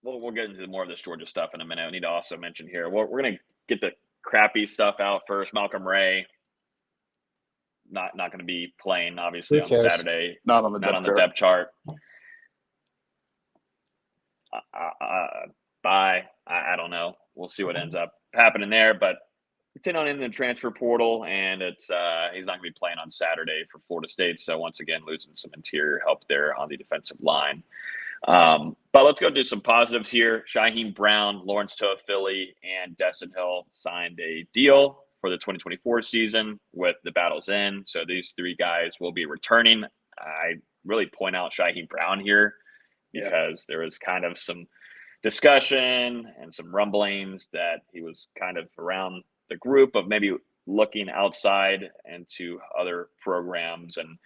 we'll get into more of this Georgia stuff in a minute. I need to also mention here we're gonna get the crappy stuff out first. Malcolm Ray not going to be playing obviously on Saturday. Not on the depth chart. Bye. I don't know. We'll see what ends up happening there, but it's in the transfer portal, and it's he's not going to be playing on Saturday for Florida State. So once again, losing some interior help there on the defensive line. But let's go do some positives here. Shaheem Brown, Lawrence Toafili, and Dustin Hill signed a deal for the 2024 season with the Battles in. So these three guys will be returning. I really point out Shaheem Brown here because there was kind of some discussion and some rumblings that he was kind of around the group of maybe looking outside into other programs. And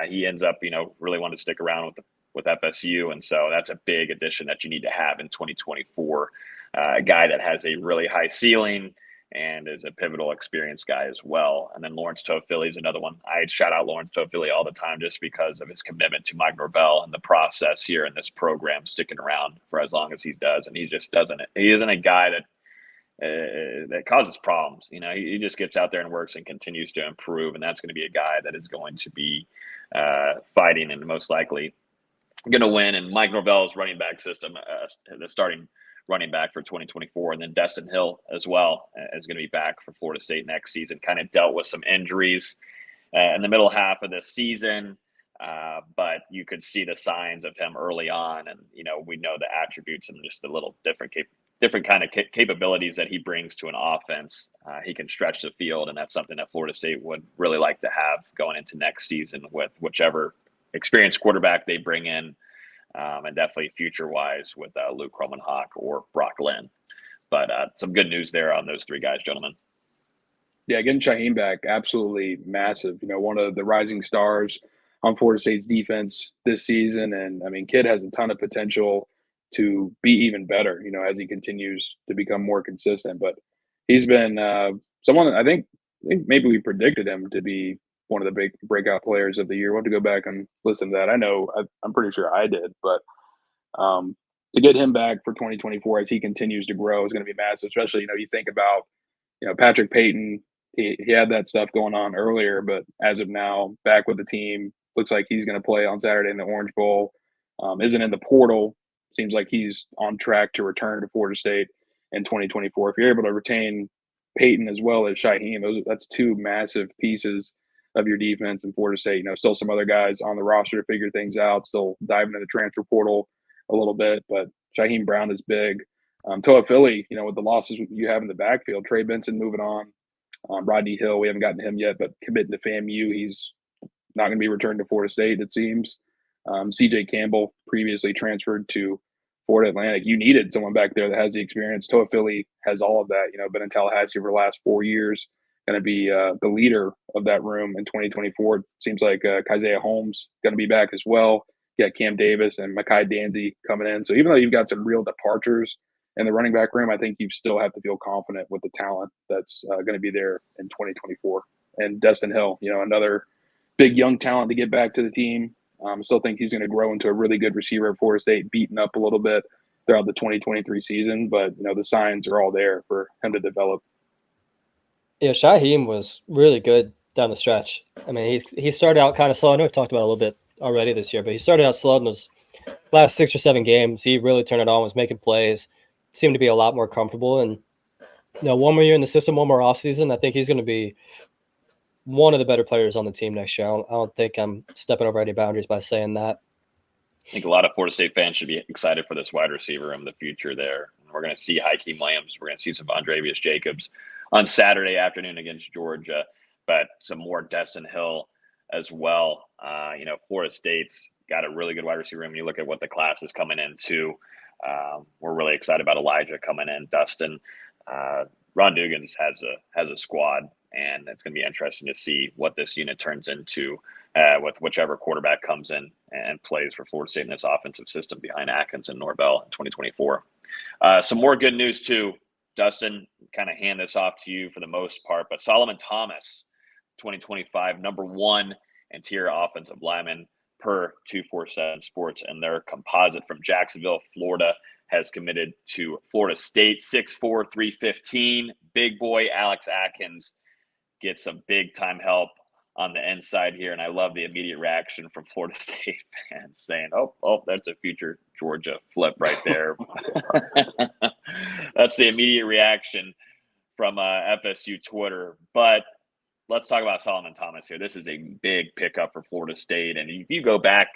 he ends up, really wanting to stick around with FSU. And so that's a big addition that you need to have in 2024. A guy that has a really high ceiling and is a pivotal experienced guy as well. And then Lawrence Toafili is another one. I shout out Lawrence Toafili all the time just because of his commitment to Mike Norvell and the process here in this program, sticking around for as long as he does. And he just doesn't. He isn't a guy that causes problems. He just gets out there and works and continues to improve. And that's going to be a guy that is going to be fighting and most likely going to win. And Mike Norvell's running back system, the starting running back for 2024, and then Dustin Hill as well is going to be back for Florida State next season. Kind of dealt with some injuries in the middle half of the season, but you could see the signs of him early on, and we know the attributes and just the little different kind of capabilities that he brings to an offense. He can stretch the field, and that's something that Florida State would really like to have going into next season with whichever experienced quarterback they bring in. And definitely future-wise with Luke Kromenhoek or Brock Glenn. But some good news there on those three guys, gentlemen. Yeah, getting Shaheem back, absolutely massive. One of the rising stars on Florida State's defense this season. And, kid has a ton of potential to be even better, as he continues to become more consistent. But he's been someone I think maybe we predicted him to be one of the big breakout players of the year. We'll have to go back and listen to that. I know I'm pretty sure I did, but to get him back for 2024 as he continues to grow is going to be massive. Especially, you think about, Patrick Payton, he had that stuff going on earlier, but as of now, back with the team, looks like he's going to play on Saturday in the Orange Bowl. Isn't in the portal. Seems like he's on track to return to Florida State in 2024. If you're able to retain Payton as well as Shaheem, that's two massive pieces of your defense in Florida State. Still some other guys on the roster to figure things out, still diving into the transfer portal a little bit, but Shaheem Brown is big. Toafili, with the losses you have in the backfield, Trey Benson moving on, Rodney Hill, we haven't gotten him yet, but committing to FAMU, he's not going to be returned to Florida State, it seems. CJ Campbell previously transferred to Florida Atlantic. You needed someone back there that has the experience. Toafili has all of that, been in Tallahassee for the last 4 years. Going to be the leader of that room in 2024. It seems like Keziah Holmes going to be back as well. You got Cam Davis and Mekhi Danzy coming in. So even though you've got some real departures in the running back room, I think you still have to feel confident with the talent that's going to be there in 2024. And Dustin Hill, another big young talent to get back to the team. I still think he's going to grow into a really good receiver at Florida State, beaten up a little bit throughout the 2023 season. But, the signs are all there for him to develop. Yeah, Shaheem was really good down the stretch. I mean, he started out kind of slow. I know we've talked about it a little bit already this year, but he started out slow in those last 6 or 7 games. He really turned it on, was making plays, seemed to be a lot more comfortable. And one more year in the system, one more offseason, I think he's going to be one of the better players on the team next year. I don't think I'm stepping over any boundaries by saying that. I think a lot of Florida State fans should be excited for this wide receiver in the future there. We're going to see Hakeem Williams. We're going to see some Andrevius Jacobs on Saturday afternoon against Georgia, but some more Dustin Hill as well. Florida State's got a really good wide receiver room. You look at what the class is coming into. We're really excited about Elijah coming in, Dustin. Ron Dugans has a squad, and it's going to be interesting to see what this unit turns into with whichever quarterback comes in and plays for Florida State in this offensive system behind Atkins and Norvell in 2024. Some more good news too, Dustin. Kind of hand this off to you for the most part, but Solomon Thomas, 2025 #1 interior offensive lineman per 247 Sports, and their composite from Jacksonville, Florida, has committed to Florida State. 6'4", 315. Big boy Alex Atkins gets some big time help on the inside here, and I love the immediate reaction from Florida State fans saying, "Oh, that's a future Georgia flip right there." That's the immediate reaction from FSU Twitter. But let's talk about Solomon Thomas here. This is a big pickup for Florida State, and if you go back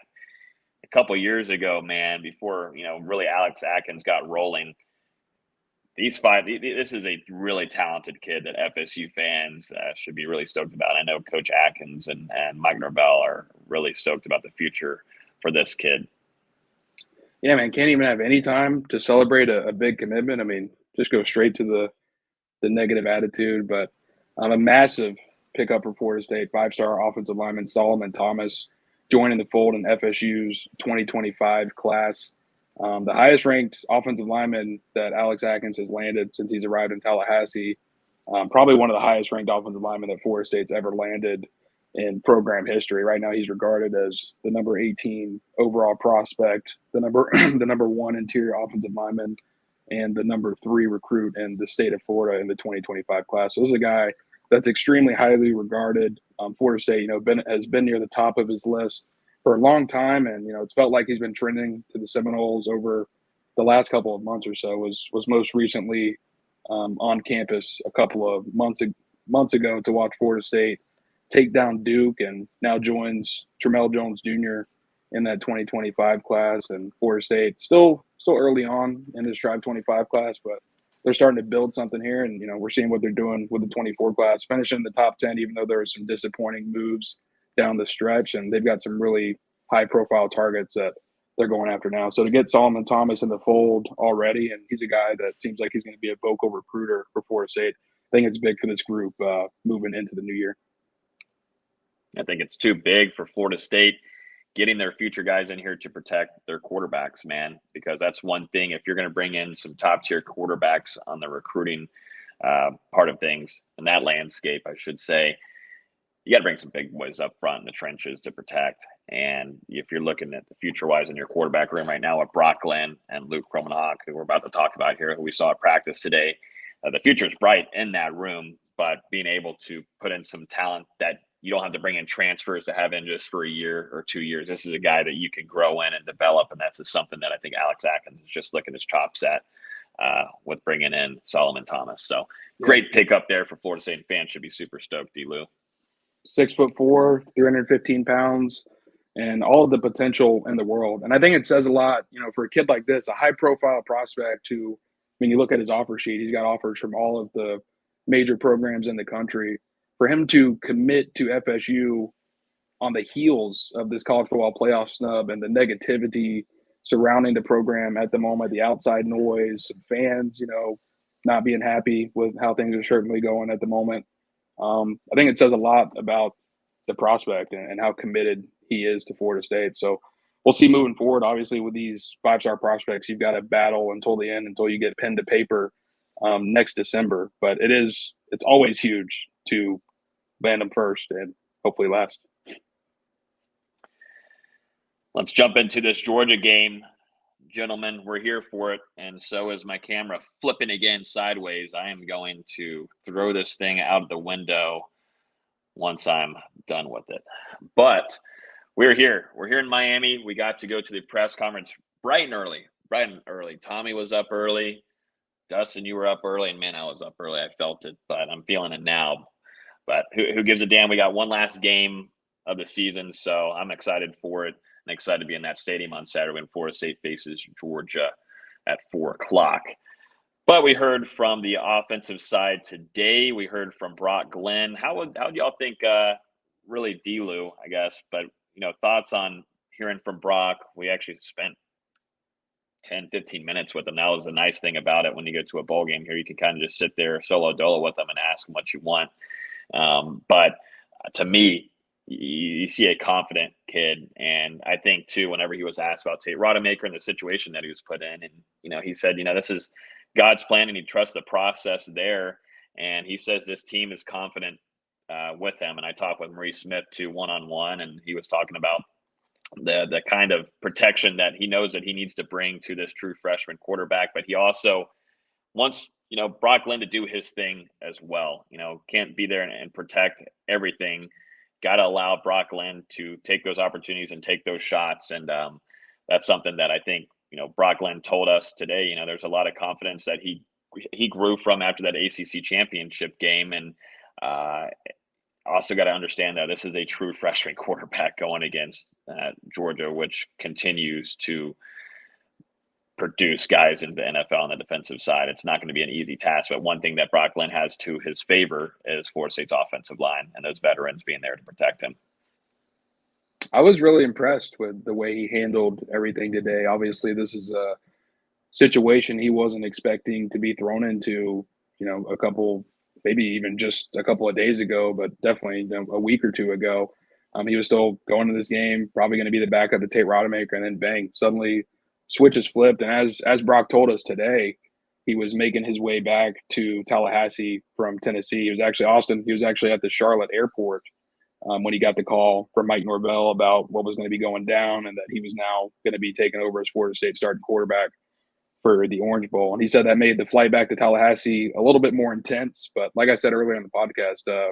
a couple years ago, man, before really Alex Atkins got rolling, this is a really talented kid that FSU fans should be really stoked about. I know Coach Atkins and Mike Norvell are really stoked about the future for this kid. Yeah, man, can't even have any time to celebrate a big commitment. I mean, just go straight to the negative attitude. But a massive pickup for Florida State, 5-star offensive lineman Solomon Thomas joining the fold in FSU's 2025 class. The highest ranked offensive lineman that Alex Atkins has landed since he's arrived in Tallahassee. Probably one of the highest ranked offensive linemen that Florida State's ever landed in program history. Right now, he's regarded as the number 18 overall prospect, the number 1 interior offensive lineman, and the number 3 recruit in the state of Florida in the 2025 class. So this is a guy that's extremely highly regarded. Florida State, has been near the top of his list for a long time, and it's felt like he's been trending to the Seminoles over the last couple of months or so. Was most recently on campus a couple of months ago to watch Florida State take down Duke, and now joins Tramell Jones Jr. in that 2025 class. And Florida State still early on in this Tribe 25 class, but they're starting to build something here. And we're seeing what they're doing with the 24 class, finishing in the top 10, even though there were some disappointing moves down the stretch, and they've got some really high profile targets that they're going after now. So to get Solomon Thomas in the fold already, and he's a guy that seems like he's going to be a vocal recruiter for Florida State, I think it's big for this group moving into the new year. I think it's too big for Florida State getting their future guys in here to protect their quarterbacks, man, because that's one thing. If you're going to bring in some top tier quarterbacks on the recruiting part of things in that landscape, I should say, you got to bring some big boys up front in the trenches to protect. And if you're looking at the future wise in your quarterback room right now with Brock Glenn and Luke Kromenhoek, who we're about to talk about here, who we saw at practice today, the future is bright in that room, but being able to put in some talent that you don't have to bring in transfers to have in just for a year or 2 years. This is a guy that you can grow in and develop, and that's just something that I think Alex Atkins is just licking his chops at with bringing in Solomon Thomas. So great pickup there for Florida State fans. Should be super stoked, D-Lou. 6'4", 315 pounds, and all of the potential in the world. And I think it says a lot, for a kid like this, a high-profile prospect who, you look at his offer sheet, he's got offers from all of the major programs in the country. For him to commit to FSU on the heels of this college football playoff snub and the negativity surrounding the program at the moment, the outside noise, fans, not being happy with how things are certainly going at the moment. I think it says a lot about the prospect and how committed he is to Florida State. So we'll see moving forward. Obviously, with these 5-star prospects, you've got to battle until the end, until you get pen to paper next December. But it's always huge to land them first and hopefully last. Let's jump into this Georgia game. gentlemen, we're here for it. And so is my camera flipping again sideways. I am going to throw this thing out the window once I'm done with it. But we're here. We're here in Miami. We got to go to the press conference bright and early. Tommy was up early. Dustin, you were up early. And man, I was up early. I felt it, but I'm feeling it now. But who gives a damn? We got one last game of the season, so I'm excited for it. And excited to be in that stadium on Saturday when Florida State faces Georgia at 4:00. But we heard from the offensive side today. We heard from Brock Glenn. How would y'all think? Really, D-Lou, I guess. But thoughts on hearing from Brock? We actually spent 10, 15 minutes with him. That was a nice thing about it. When you go to a bowl game here, you can kind of just sit there solo dolo with them and ask them what you want. But to me, you see a confident kid. And I think, too, whenever he was asked about Tate Rodemaker and the situation that he was put in, and, he said, this is God's plan and he trusts the process there. And he says this team is confident with him. And I talked with Maurice Smith, too, one-on-one, and he was talking about the kind of protection that he knows that he needs to bring to this true freshman quarterback. But he also wants Brock Glenn to do his thing as well. Can't be there and protect everything. Got to allow Brock Glenn to take those opportunities and take those shots. And that's something that I think, Brock Glenn told us today. There's a lot of confidence that he grew from after that ACC championship game. And also got to understand that this is a true freshman quarterback going against Georgia, which continues to produce guys in the NFL on the defensive side. It's not going to be an easy task, but one thing that Brock Glenn has to his favor is Florida State's offensive line and those veterans being there to protect him. I was really impressed with the way he handled everything today. Obviously, this is a situation he wasn't expecting to be thrown into, maybe even just a couple of days ago, but definitely a week or two ago. He was still going to this game, probably going to be the backup to Tate Rodemaker, and then bang, suddenly switches flipped. And as Brock told us today, he was making his way back to Tallahassee from Tennessee. He was actually at the Charlotte airport when he got the call from Mike Norvell about what was going to be going down and that he was now going to be taking over as Florida State starting quarterback for the Orange Bowl. And he said that made the flight back to Tallahassee a little bit more intense. But like I said earlier in the podcast,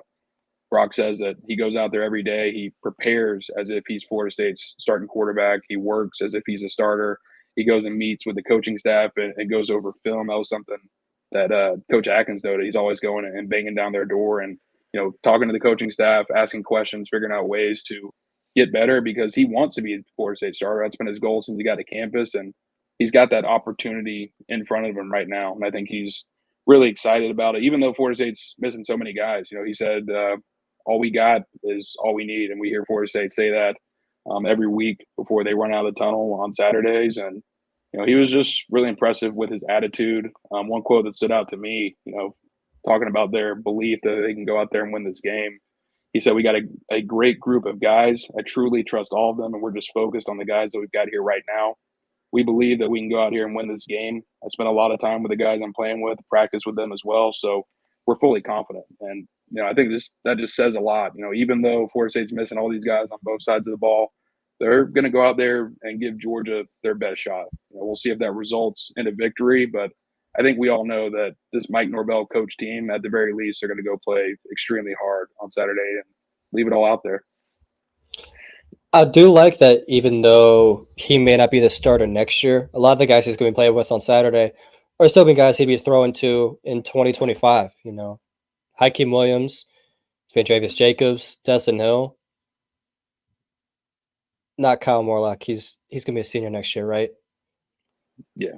Brock says that he goes out there every day. He prepares as if he's Florida State's starting quarterback. He works as if he's a starter. He goes and meets with the coaching staff and goes over film. That was something that Coach Atkins noted. He's always going and banging down their door and, talking to the coaching staff, asking questions, figuring out ways to get better because he wants to be a Florida State starter. That's been his goal since he got to campus, and he's got that opportunity in front of him right now. And I think he's really excited about it, even though Florida State's missing so many guys. He said all we got is all we need, and we hear Florida State say that every week before they run out of the tunnel on Saturdays. And he was just really impressive with his attitude. One quote that stood out to me, talking about their belief that they can go out there and win this game. He said, we got a great group of guys. I truly trust all of them, and we're just focused on the guys that we've got here right now. We believe that we can go out here and win this game. I spent a lot of time with the guys I'm playing with, practice with them as well. So we're fully confident. And, I think that just says a lot. Even though Florida State's missing all these guys on both sides of the ball, they're going to go out there and give Georgia their best shot. We'll see if that results in a victory, but I think we all know that this Mike Norvell coach team, at the very least, are going to go play extremely hard on Saturday and leave it all out there. I do like that even though he may not be the starter next year, a lot of the guys he's going to be playing with on Saturday are still being guys he'd be throwing to in 2025. Hakeem Williams, Travis Jacobs, Dustin Hill. Not Kyle Morlock. He's going to be a senior next year, right? Yeah.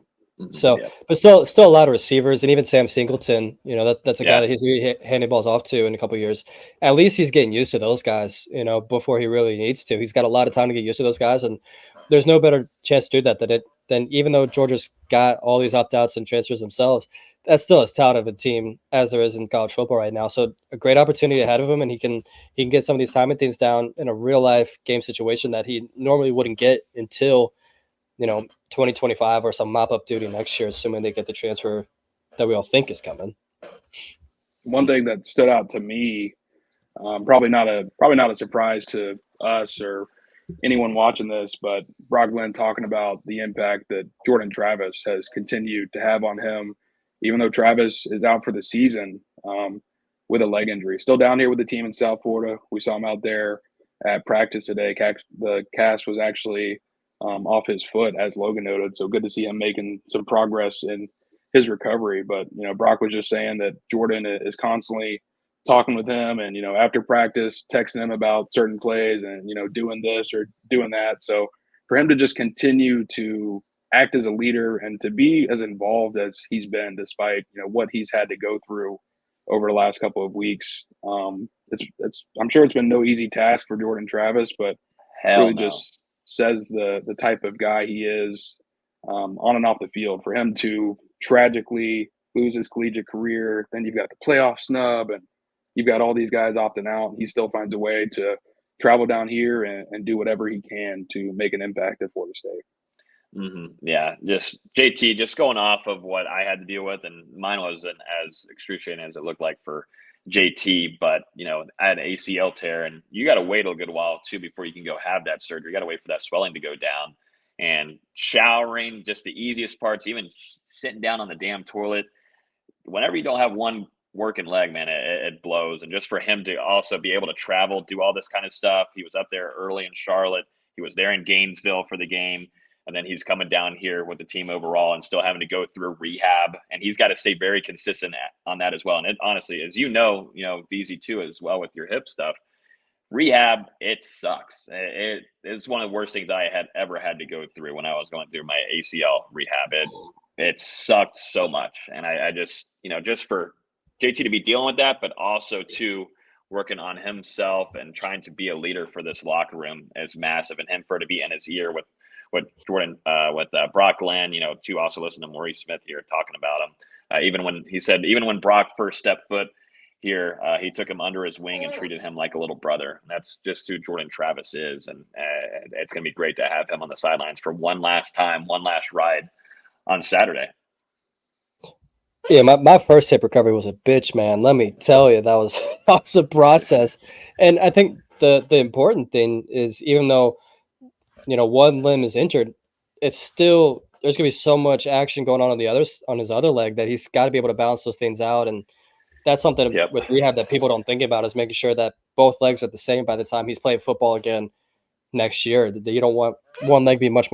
So, yeah. But still a lot of receivers, and even Sam Singleton, that's a guy that he's going to be handing balls off to in a couple of years. At least he's getting used to those guys, before he really needs to. He's got a lot of time to get used to those guys, and there's no better chance to do that than even though Georgia's got all these opt-outs and transfers themselves, that's still as talented of a team as there is in college football right now. So a great opportunity ahead of him, and he can get some of these timing things down in a real-life game situation that he normally wouldn't get until 2025 or some mop-up duty next year, assuming they get the transfer that we all think is coming. One thing that stood out to me, probably not a surprise to us or anyone watching this, but Brock Glenn talking about the impact that Jordan Travis has continued to have on him, even though Travis is out for the season with a leg injury. Still down here with the team in South Florida. We saw him out there at practice today. The cast was actually off his foot, as Logan noted. So good to see him making some progress in his recovery. But, Brock was just saying that Jordan is constantly talking with him and, after practice, texting him about certain plays and, doing this or doing that. So for him to just continue to act as a leader and to be as involved as he's been, despite, what he's had to go through over the last couple of weeks. I'm sure it's been no easy task for Jordan Travis, but Hell really no. just says the type of guy he is on and off the field. For him to tragically lose his collegiate career, then you've got the playoff snub, and you've got all these guys opting out. He still finds a way to travel down here and do whatever he can to make an impact at Florida State. Yeah, just JT, just going off of what I had to deal with, and mine wasn't as excruciating as it looked like for JT, but I had an ACL tear, and you got to wait a good while too before you can go have that surgery. You got to wait for that swelling to go down. And showering, just the easiest parts, even sitting down on the damn toilet. Whenever you don't have one working leg, man, it blows. And just for him to also be able to travel, do all this kind of stuff. He was up there early in Charlotte. He was there in Gainesville for the game. And then he's coming down here with the team overall and still having to go through rehab. And he's got to stay very consistent on that as well. And it, honestly, as VZ too, as well with your hip stuff, rehab, it sucks. It's one of the worst things I had ever had to go through when I was going through my ACL rehab. It sucked so much. And I just, just for JT to be dealing with that, but also to working on himself and trying to be a leader for this locker room is massive. And him for to be in his ear with Jordan, with Brock Glenn, to also listen to Maurice Smith here talking about him. Even when Brock first stepped foot here, he took him under his wing and treated him like a little brother. And that's just who Jordan Travis is. And it's going to be great to have him on the sidelines for one last time, one last ride on Saturday. Yeah, my first hip recovery was a bitch, man. Let me tell you, that was a process. And I think the important thing is, even though one limb is injured, it's still, there's gonna be so much action going on his other leg that he's got to be able to balance those things out. And that's something with rehab that people don't think about, is making sure that both legs are the same by the time he's playing football again next year. You don't want one leg being much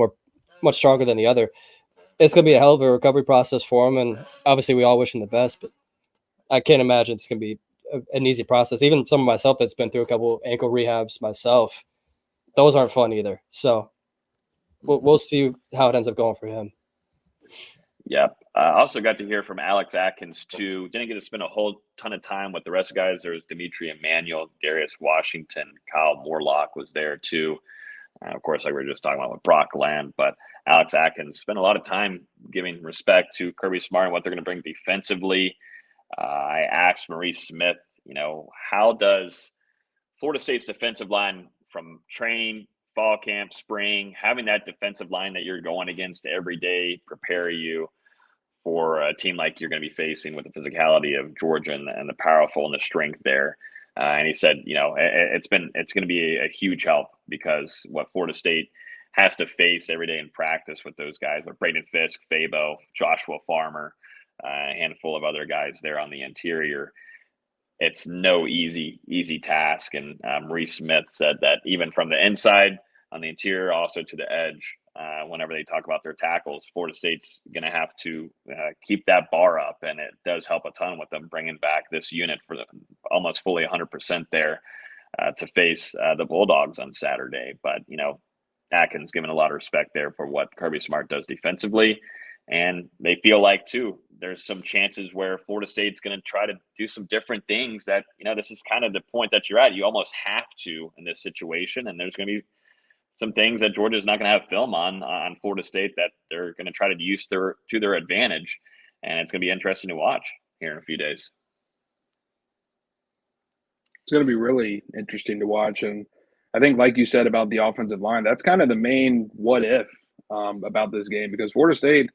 stronger than the other. It's going to be a hell of a recovery process for him. And obviously we all wish him the best, but I can't imagine it's going to be an easy process. Even some of myself that's been through a couple ankle rehabs myself, those aren't fun either. So we'll see how it ends up going for him. Yep. I also got to hear from Alex Atkins too. Didn't get to spend a whole ton of time with the rest of the guys. There was Dimitri Emmanuel, Darius Washington, Kyle Morlock was there too. Of course, like we were just talking about with Brock Glenn, but Alex Atkins spent a lot of time giving respect to Kirby Smart and what they're going to bring defensively. I asked Maurice Smith, how does Florida State's defensive line from training, fall camp, spring, having that defensive line that you're going against every day prepare you for a team like you're going to be facing with the physicality of Georgia and the powerful and the strength there? And he said, it's going to be a huge help, because what Florida State has to face every day in practice with those guys, with Braden Fisk, Fabo, Joshua Farmer, a handful of other guys there on the interior, it's no easy task. And Maurice Smith said that even from the inside on the interior, also to the edge, whenever they talk about their tackles, Florida State's going to have to keep that bar up. And it does help a ton with them bringing back this unit for almost fully 100% there to face the Bulldogs on Saturday. But, Atkins given a lot of respect there for what Kirby Smart does defensively. And they feel like, too, there's some chances where Florida State's going to try to do some different things that, this is kind of the point that you're at. You almost have to in this situation. And there's going to be some things that Georgia's not going to have film on Florida State that they're going to try to use to their advantage. And it's going to be interesting to watch here in a few days. It's going to be really interesting to watch. And I think, like you said about the offensive line, that's kind of the main what if about this game, because Florida State,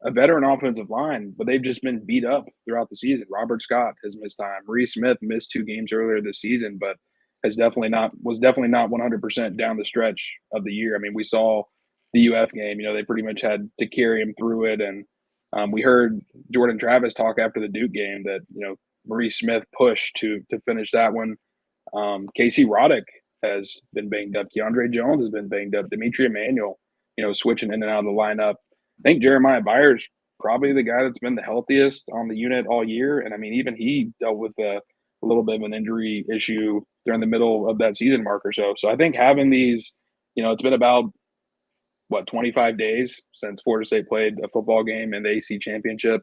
a veteran offensive line, but they've just been beat up throughout the season. Robert Scott has missed time. Maurice Smith missed 2 games earlier this season, but was definitely not 100% down the stretch of the year. I mean, we saw the UF game. They pretty much had to carry him through it, and we heard Jordan Travis talk after the Duke game that Maurice Smith pushed to finish that one. Casey Roddick has been banged up. Keandre Jones has been banged up. Dimitri Emmanuel, switching in and out of the lineup. I think Jeremiah Byers probably the guy that's been the healthiest on the unit all year, and I mean even he dealt with a little bit of an injury issue during the middle of that season mark or so. So I think having these, it's been about 25 days since Florida State played a football game in the AC championship.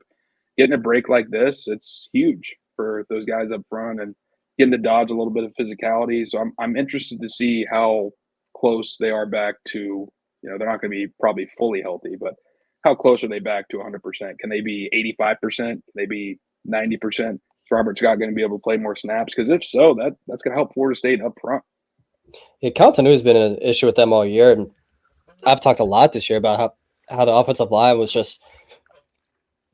Getting a break like this, it's huge for those guys up front and getting to dodge a little bit of physicality. So I'm interested to see how close they are back to, they're not going to be probably fully healthy, but how close are they back to 100%? Can they be 85%? Can they be 90%? Is Robert Scott going to be able to play more snaps? Because if so, that's going to help Florida State up front. Yeah, continuity has been an issue with them all year. And I've talked a lot this year about how the offensive line was just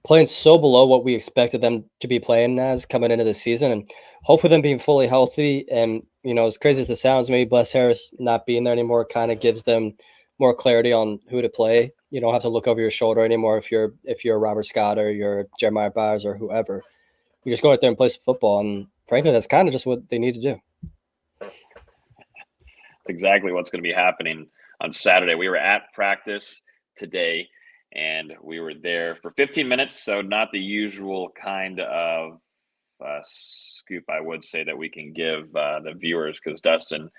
playing so below what we expected them to be playing as coming into the season, and hopefully them being fully healthy. And as crazy as it sounds, maybe Bless Harris not being there anymore kind of gives them more clarity on who to play. You don't have to look over your shoulder anymore if you're Robert Scott or you're Jeremiah Byers or whoever. You just go out there and play some football, and frankly, that's kind of just what they need to do. That's exactly what's going to be happening on Saturday. We were at practice today, and we were there for 15 minutes, so not the usual kind of scoop, I would say, that we can give the viewers, because Dustin,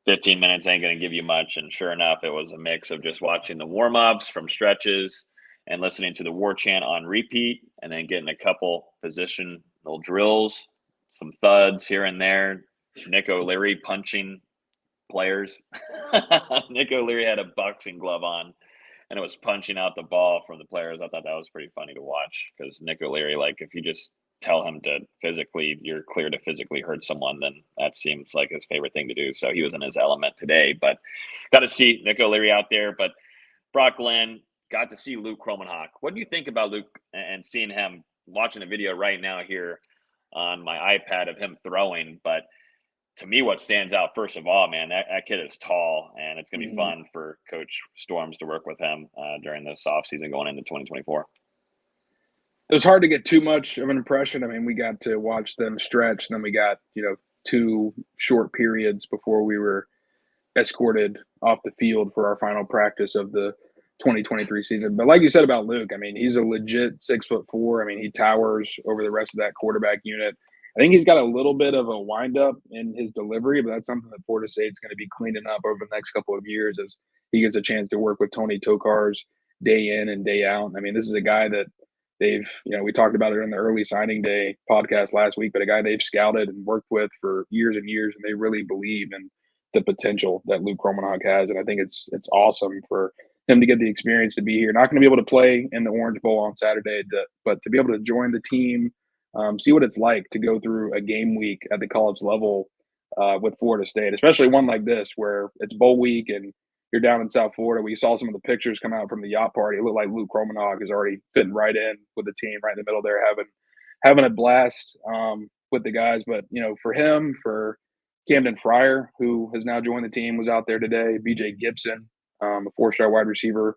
15 minutes ain't going to give you much. And sure enough, it was a mix of just watching the warm-ups from stretches and listening to the war chant on repeat, and then getting a couple positional drills, some thuds here and there. Nick O'Leary punching players. Nick O'Leary had a boxing glove on, and it was punching out the ball from the players. I thought that was pretty funny to watch, because Nick O'Leary, if you just tell him to you're clear to physically hurt someone, then that seems like his favorite thing to do. So he was in his element today, but got to see Nick O'Leary out there. But Brock Glenn, got to see Luke Kromenhoek. What do you think about Luke and seeing him, watching a video right now here on my iPad of him throwing? But to me, what stands out, first of all, man, that kid is tall, and it's going to be fun for Coach Storms to work with him during this offseason going into 2024. It was hard to get too much of an impression. I mean, we got to watch them stretch, and then we got, 2 short periods before we were escorted off the field for our final practice of the 2023 season. But like you said about Luke, I mean, he's a legit 6'4". I mean, he towers over the rest of that quarterback unit. I think he's got a little bit of a windup in his delivery, but that's something that Florida State's going to be cleaning up over the next couple of years as he gets a chance to work with Tony Tokars day in and day out. I mean, this is a guy that they've, we talked about it in the early signing day podcast last week, but a guy they've scouted and worked with for years and years, and they really believe in the potential that Luke Kromenhoek has. And I think it's awesome for him to get the experience to be here. Not going to be able to play in the Orange Bowl on Saturday, but to be able to join the team, see what it's like to go through a game week at the college level with Florida State, especially one like this where it's bowl week and you're down in South Florida. We saw some of the pictures come out from the yacht party. It looked like Luke Kromenhoek is already fitting right in with the team, right in the middle there, having a blast with the guys. But, for him, for Camden Fryer, who has now joined the team, was out there today. BJ Gibson, a 4-star wide receiver.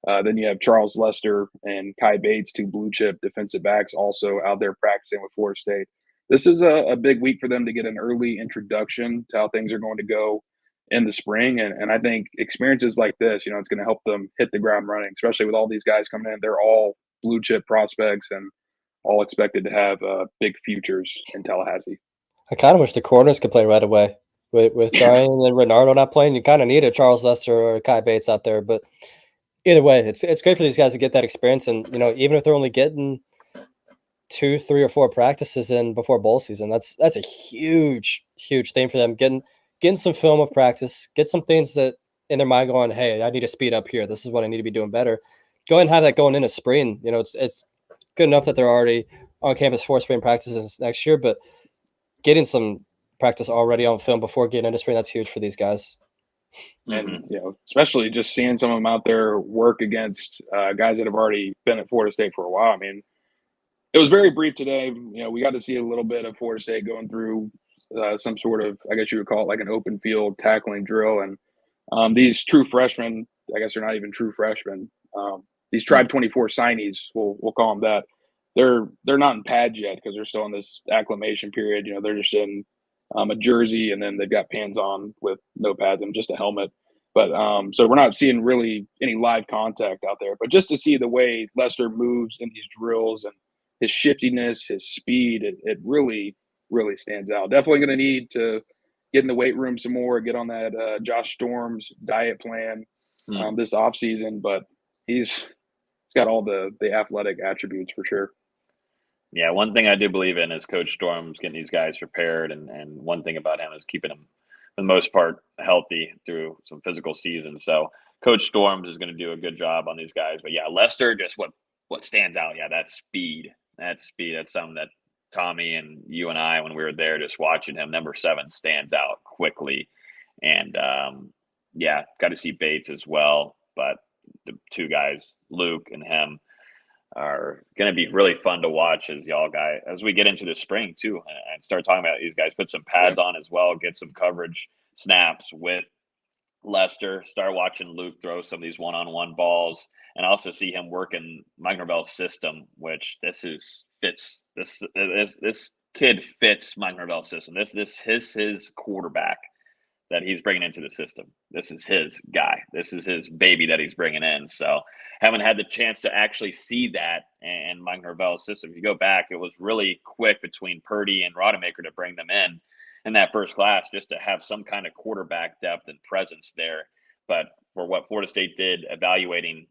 Then you have Charles Lester and Kai Bates, 2 blue chip defensive backs, also out there practicing with Florida State. This is a big week for them to get an early introduction to how things are going to go in the spring. And I think experiences like this, it's going to help them hit the ground running, especially with all these guys coming in. They're all blue chip prospects and all expected to have big futures in Tallahassee. I kind of wish the corners could play right away. With Darian and Renardo not playing, you kind of need a Charles Lester or Kai Bates out there. But either way, it's great for these guys to get that experience. And, even if they're only getting 2, 3, or 4 practices in before bowl season, that's a huge, huge thing for them. Getting some film of practice, get some things that in their mind going, hey, I need to speed up here. This is what I need to be doing better. Go ahead and have that going into spring. It's good enough that they're already on campus for spring practices next year, but getting some practice already on film before getting into spring, that's huge for these guys. And, especially just seeing some of them out there work against guys that have already been at Florida State for a while. I mean, it was very brief today. We got to see a little bit of Florida State going through some sort of, I guess you would call it like an open field tackling drill. And these true freshmen, I guess they're not even true freshmen. These Tribe 24 signees, we'll call them that. They're not in pads yet because they're still in this acclimation period. You know, they're just in a jersey, and then they've got pants on with no pads and just a helmet. But so we're not seeing really any live contact out there. But just to see the way Lester moves in these drills and his shiftiness, his speed, it really, really stands out. Definitely going to need to get in the weight room some more, get on that Josh Storm's diet plan this offseason. But he's got all the athletic attributes for sure. Yeah, one thing I do believe in is Coach Storm's getting these guys prepared, and one thing about him is keeping them, for the most part, healthy through some physical seasons. So Coach Storms is going to do a good job on these guys. But yeah, Lester, just what stands out, yeah, that speed. That's speed. That's something that Tommy and you and I, when we were there just watching him, number 7 stands out quickly. And yeah, got to see Bates as well. But the two guys, Luke and him, are going to be really fun to watch as we get into the spring too, and start talking about these guys. Put some pads on as well, get some coverage snaps with Lester. Start watching Luke throw some of these one-on-one balls, and also see him work in Mike Norvell's system, which this kid fits Mike Norvell's system. This his quarterback that he's bringing into the system. This is his guy. This is his baby that he's bringing in. So haven't had the chance to actually see that in Mike Norvell's system. If you go back, it was really quick between Purdy and Rodemaker to bring them in that first class, just to have some kind of quarterback depth and presence there. But for what Florida State did evaluating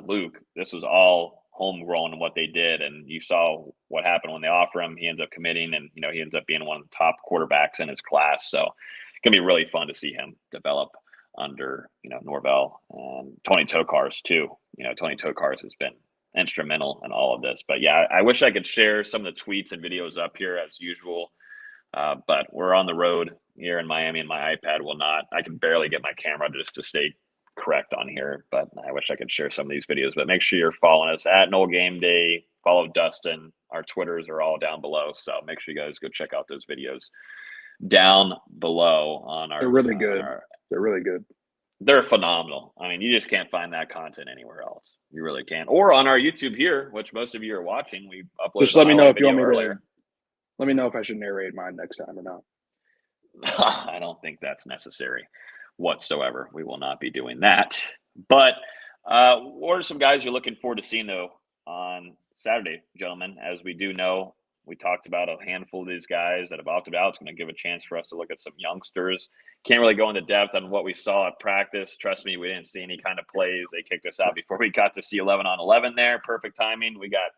Luke, this was all homegrown in what they did. And you saw what happened when they offer him. He ends up committing, and he ends up being one of the top quarterbacks in his class. So it's going to be really fun to see him develop under Norvell and Tony Tokarz too. Tony Tokarz has been instrumental in all of this. But yeah, I wish I could share some of the tweets and videos up here as usual. But we're on the road here in Miami, and my iPad will not. I can barely get my camera just to stay correct on here. But I wish I could share some of these videos. But make sure you're following us at NoleGameday. Follow Dustin. Our Twitters are all down below. So make sure you guys go check out those videos down below on our. They're really good. They're really good. They're phenomenal. I mean, you just can't find that content anywhere else. You really can't. Or on our YouTube here, which most of you are watching. We uploaded. Just let me know if you want me earlier. Let me know if I should narrate mine next time or not. I don't think that's necessary whatsoever. We will not be doing that. But what are some guys you're looking forward to seeing, though, on Saturday, gentlemen? As we do know, we talked about a handful of these guys that have opted out. It's going to give a chance for us to look at some youngsters. Can't really go into depth on what we saw at practice. Trust me, we didn't see any kind of plays. They kicked us out before we got to see 11 on 11 there. Perfect timing. We got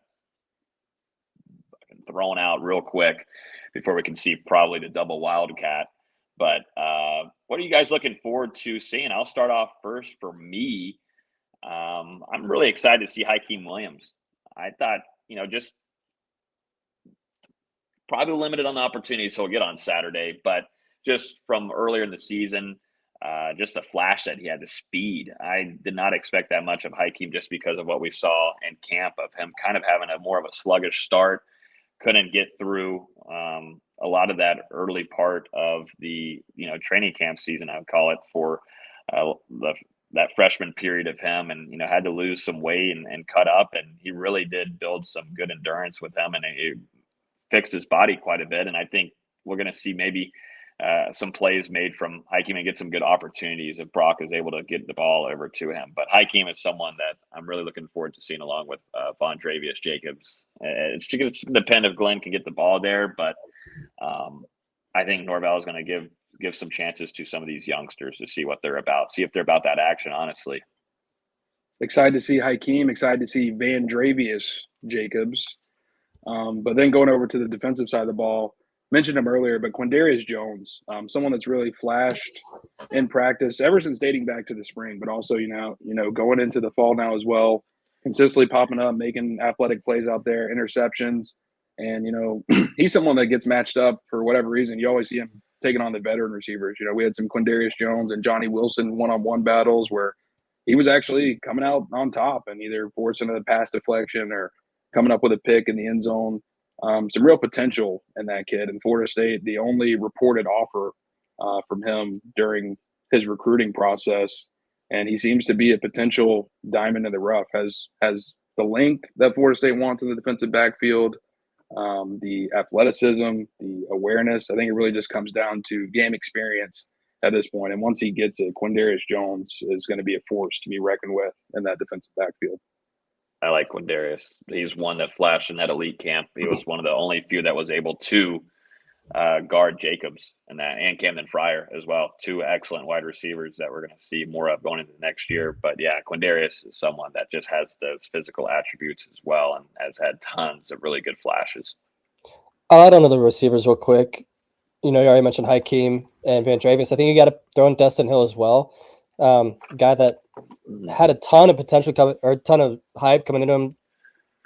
thrown out real quick before we can see probably the double wildcat. But what are you guys looking forward to seeing? I'll start off first. For me, I'm really excited to see Hykeem Williams. I thought, just probably limited on the opportunities he'll get on Saturday, but just from earlier in the season, just a flash that he had the speed. I did not expect that much of Hykeem just because of what we saw in camp of him kind of having more of a sluggish start. Couldn't get through a lot of that early part of the training camp season, I would call it, for that freshman period of him, and had to lose some weight and cut up, and he really did build some good endurance with him, and it fixed his body quite a bit. And I think we're going to see maybe some plays made from Hykeem and get some good opportunities if Brock is able to get the ball over to him. But Hykeem is someone that I'm really looking forward to seeing along with Vondravius Jacobs. It's going to depend if Glenn can get the ball there, but I think Norvell is going to give some chances to some of these youngsters to see what they're about, see if they're about that action, honestly. Excited to see Hykeem, excited to see Vondravius Jacobs. But then going over to the defensive side of the ball, mentioned him earlier, but Quindarius Jones, someone that's really flashed in practice ever since dating back to the spring, but also, going into the fall now as well, consistently popping up, making athletic plays out there, interceptions. And, he's someone that gets matched up for whatever reason. You always see him taking on the veteran receivers. We had some Quindarius Jones and Johnny Wilson one-on-one battles where he was actually coming out on top and either forcing a pass deflection or coming up with a pick in the end zone. some real potential in that kid. And Florida State, the only reported offer from him during his recruiting process, and he seems to be a potential diamond in the rough. Has the length that Florida State wants in the defensive backfield, the athleticism, the awareness. I think it really just comes down to game experience at this point. And once he gets it, Quindarius Jones is going to be a force to be reckoned with in that defensive backfield. I like Quindarius. He's one that flashed in that elite camp. He was one of the only few that was able to guard Jacobs and Camden Fryer as well. Two excellent wide receivers that we're going to see more of going into next year. But yeah, Quindarius is someone that just has those physical attributes as well and has had tons of really good flashes. I'll add on to the receivers real quick. You already mentioned Hakeem and Van Dravis. I think you got to throw in Dustin Hill as well. Guy that had a ton of potential or a ton of hype coming into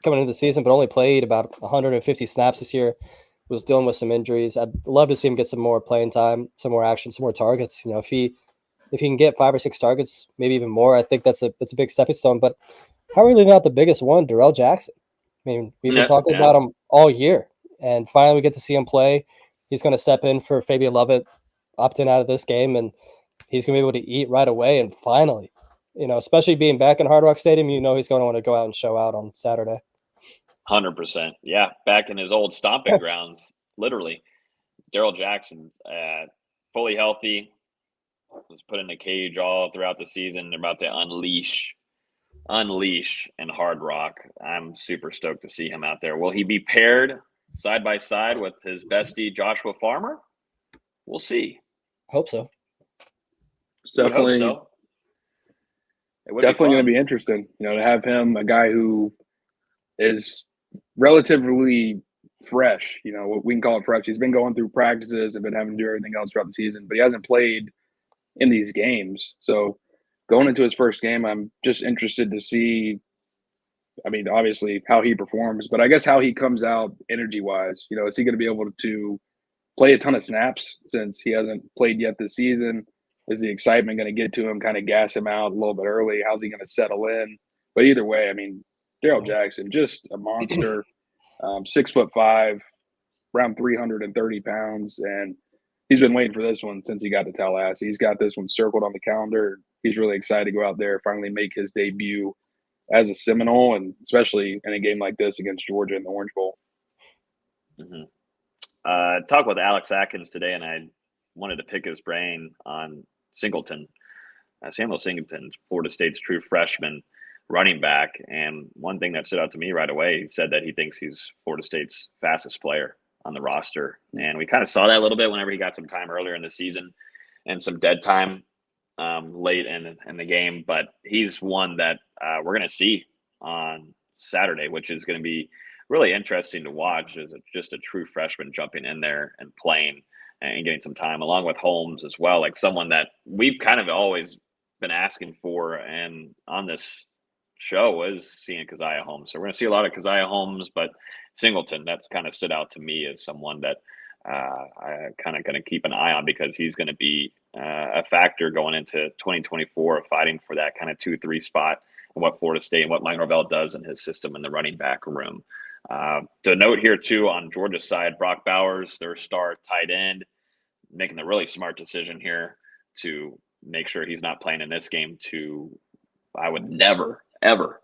the season, but only played about 150 snaps this year. Was dealing with some injuries. I'd love to see him get some more playing time, some more action, some more targets. If he can get 5 or 6 targets, maybe even more, I think that's a big stepping stone. But how are we leaving out the biggest one, Darrell Jackson? I mean, we've been talking about him all year, and finally we get to see him play. He's going to step in for Fabian Lovett, opt in out of this game, and he's going to be able to eat right away. And finally, especially being back in Hard Rock Stadium, he's going to want to go out and show out on Saturday. 100%. Yeah, back in his old stomping grounds, literally. Darrell Jackson, fully healthy, was put in the cage all throughout the season. They're about to unleash in Hard Rock. I'm super stoked to see him out there. Will he be paired side by side with his bestie Joshua Farmer? We'll see. Hope so. It's definitely going to be interesting, to have him, a guy who is relatively fresh, we can call it fresh. He's been going through practices and been having to do everything else throughout the season, but he hasn't played in these games. So going into his first game, I'm just interested to see, obviously how he performs, but I guess how he comes out energy-wise. Is he going to be able to play a ton of snaps since he hasn't played yet this season? Is the excitement going to get to him, kind of gas him out a little bit early? How's he going to settle in? But either way, Darrell Jackson, just a monster, 6'5", around 330 pounds, and he's been waiting for this one since he got to Tallahassee. He's got this one circled on the calendar. He's really excited to go out there, finally make his debut as a Seminole, and especially in a game like this against Georgia in the Orange Bowl. Mm-hmm. Talked with Alex Atkins today, and I wanted to pick his brain on Singleton. Samuel Singleton, Florida State's true freshman running back. And one thing that stood out to me right away, he said that he thinks he's Florida State's fastest player on the roster. And we kind of saw that a little bit whenever he got some time earlier in the season and some dead time late in the game. But he's one that we're going to see on Saturday, which is going to be really interesting to watch as just a true freshman jumping in there and playing and getting some time, along with Holmes as well, like someone that we've kind of always been asking for. And on this show was seeing Keziah Holmes. So we're going to see a lot of Keziah Holmes, but Singleton, that's kind of stood out to me as someone that I kind of going to keep an eye on, because he's going to be a factor going into 2024, fighting for that kind of 2-3 spot and what Florida State and what Mike Norvell does in his system in the running back room. To note here too, on Georgia's side, Brock Bowers, their star tight end, making the really smart decision here to make sure he's not playing in this game. I would never, ever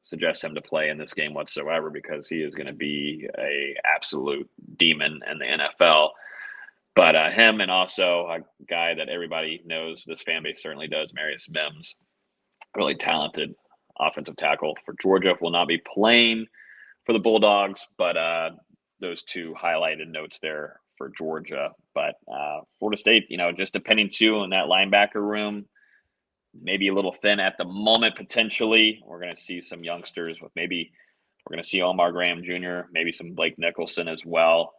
suggest him to play in this game whatsoever, because he is going to be a absolute demon in the NFL. But him, and also a guy that everybody knows, this fan base certainly does, Marius Mims, really talented offensive tackle for Georgia, will not be playing for the Bulldogs, but those two highlighted notes there for Georgia. But Florida State, just depending too on that linebacker room, maybe a little thin at the moment potentially. We're going to see some youngsters we're going to see Omar Graham Jr., maybe some Blake Nicholson as well.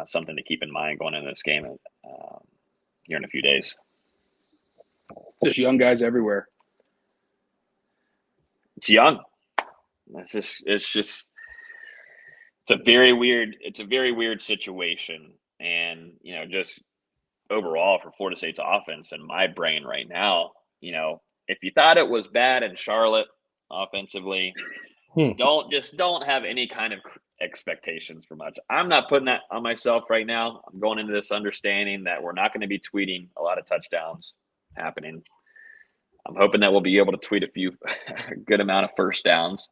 Something to keep in mind going into this game here in a few days. Just young guys everywhere. It's young. It's a very weird situation. And, just overall for Florida State's offense, in my brain right now, if you thought it was bad in Charlotte offensively, don't have any kind of expectations for much. I'm not putting that on myself right now. I'm going into this understanding that we're not going to be tweeting a lot of touchdowns happening. I'm hoping that we'll be able to tweet a good amount of first downs.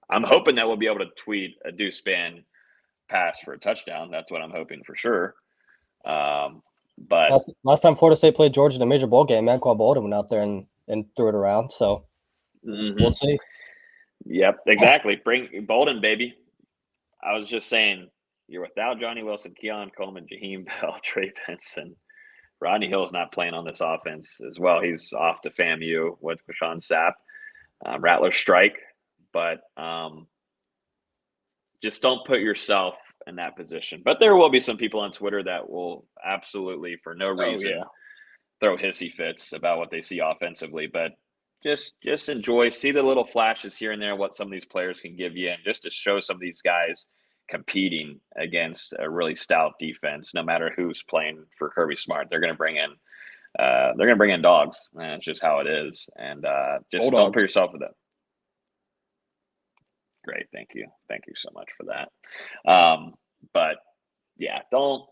I'm hoping that we'll be able to tweet a deuce span pass for a touchdown. That's what I'm hoping for sure. But last time Florida State played Georgia in a major bowl game, Manquan Bolden went out there and threw it around. So we'll see. Yep, exactly. Bring Bolden, baby. I was just saying, you're without Johnny Wilson, Keon Coleman, Jaheim Bell, Trey Benson. Rodney Hill's not playing on this offense as well. He's off to FAMU with Bashan Sapp. Rattler strike. But just don't put yourself in that position. But there will be some people on Twitter that will absolutely, for no reason, throw hissy fits about what they see offensively. But just enjoy, see the little flashes here and there, what some of these players can give you, and just to show some of these guys competing against a really stout defense. No matter who's playing for Kirby Smart, they're going to bring in dogs. And that's just how it is. And just don't put yourself in that. Great, thank you so much for that. But yeah, don't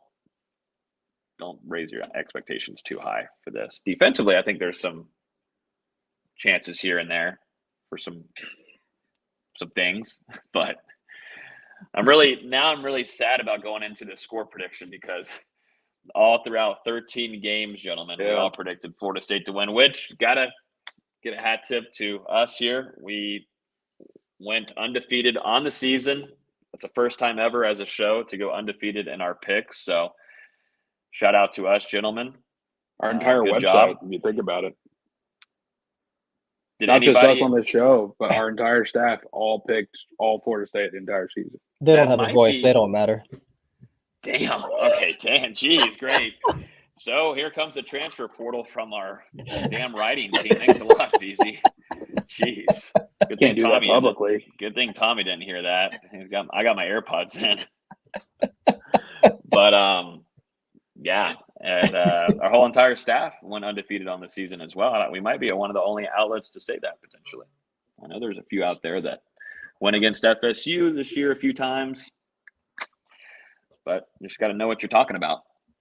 raise your expectations too high for this. Defensively, I think there's some chances here and there for some things, but I'm really sad about going into the score prediction because all throughout 13 games, gentlemen, we all predicted Florida State to win, which gotta get a hat tip to us here. We went undefeated on the season. It's the first time ever as a show to go undefeated in our picks. So shout out to us, gentlemen. Our entire website, job. if you think about it. Did Not just us on this show, but our entire staff all picked all Florida State the entire season. They don't have a voice. They don't matter. Damn. Okay, damn. Jeez, great. So here comes the transfer portal from our damn writing team. Thanks a lot, VZ. Jeez. Good thing Tommy publicly. Good thing Tommy didn't hear that. I got my AirPods in. But yeah, and our whole entire staff went undefeated on the season as well. We might be one of the only outlets to say that potentially. I know there's a few out there that went against FSU this year a few times, but you just got to know what you're talking about.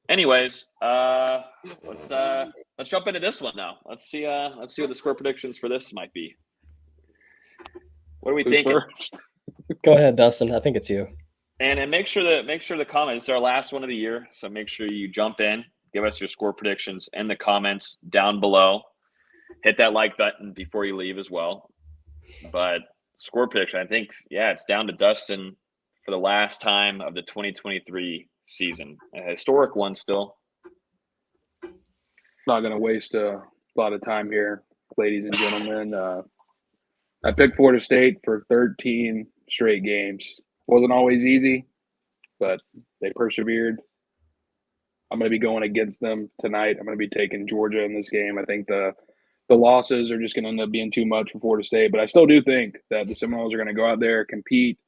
Anyways, let's jump into this one now. Let's see what the score predictions for this might be. What are we thinking? First? Go ahead, Dustin. I think it's you. And make sure the comments. It's our last one of the year, so make sure you jump in, give us your score predictions in the comments down below. Hit that like button before you leave as well. But score prediction, I think, it's down to Dustin for the last time of the 2023 season. A historic one still. Not going to waste a lot of time here, ladies and gentlemen. I picked Florida State for 13 straight games. Wasn't always easy, but they persevered. I'm going to be going against them tonight. I'm going to be taking Georgia in this game. I think the losses are just going to end up being too much for Florida State, but I still do think that the Seminoles are going to go out there, compete,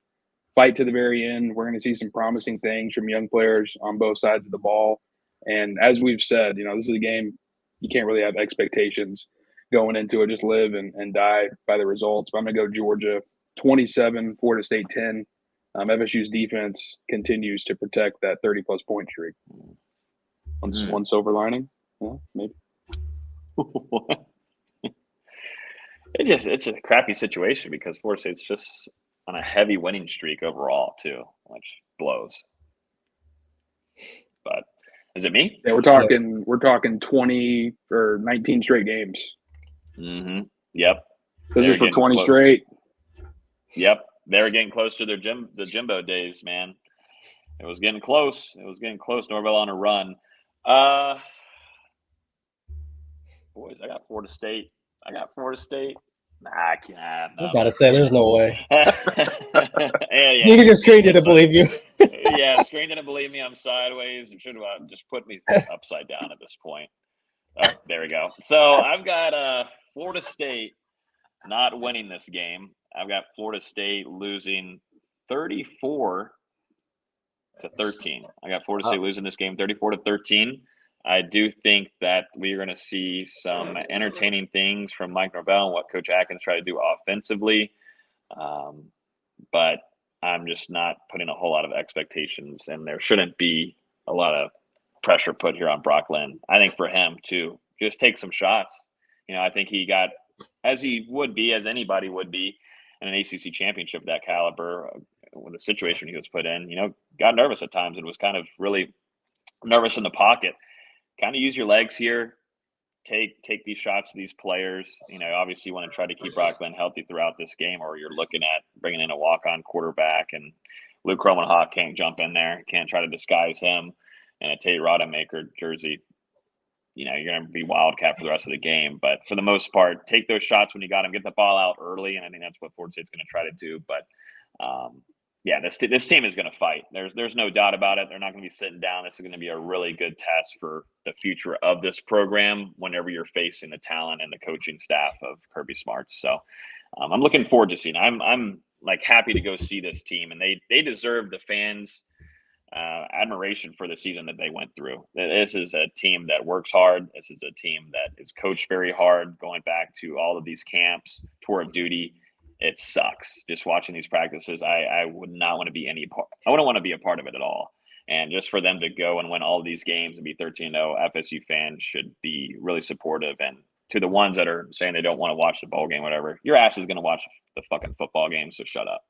fight to the very end. We're going to see some promising things from young players on both sides of the ball. And as we've said, this is a game you can't really have expectations going into it. Just live and die by the results. But I'm going to go Georgia 27, Florida State 10. FSU's defense continues to protect that 30-plus point streak. One silver lining, maybe. It's a crappy situation because Florida State's just on a heavy winning streak overall too, which blows. But is it me? Yeah, we're talking 20 or 19 straight games. Mm-hmm. Yep. This is for 20 straight. Yep. They were getting close to the Jimbo days, man. It was getting close. Norvell on a run. Boys, I got Florida State. Nah, I can't. I was about to say, there's no way. Yeah. You can just screen didn't believe you. Yeah, screen didn't believe me. I'm sideways. It should have just put me upside down at this point. Oh, there we go. So I've got Florida State not winning this game. I've got Florida State losing 34-13. I got Florida State losing this game 34-13. I do think that we're going to see some entertaining things from Mike Norvell and what Coach Atkins tried to do offensively. But I'm just not putting a whole lot of expectations, and there shouldn't be a lot of pressure put here on Brock Lynn. I think for him to just take some shots. I think he got, as he would be, as anybody would be in an ACC championship of that caliber, with the situation he was put in, got nervous at times and was kind of really nervous in the pocket. Kind of use your legs here. Take these shots to these players. Obviously you want to try to keep Brock Lynn healthy throughout this game, or you're looking at bringing in a walk-on quarterback, and Luke Kromenhoek can't jump in there, can't try to disguise him in a Tate Rodemaker jersey. You're going to be wildcat for the rest of the game. But for the most part, take those shots when you got them, get the ball out early, and I think that's what Florida State's going to try to do. But this team is going to fight. There's no doubt about it. They're not going to be sitting down. This is going to be a really good test for the future of this program whenever you're facing the talent and the coaching staff of Kirby Smarts. So I'm looking forward to seeing. I'm like happy to go see this team, and they deserve the fans' admiration for the season that they went through. This is a team that works hard. This is a team that is coached very hard, going back to all of these camps, tour of duty. It sucks just watching these practices. I would not want to be any part. I wouldn't want to be a part of it at all. And just for them to go and win all of these games and be 13-0, FSU fans should be really supportive. And to the ones that are saying they don't want to watch the bowl game, whatever, your ass is going to watch the fucking football game, so shut up.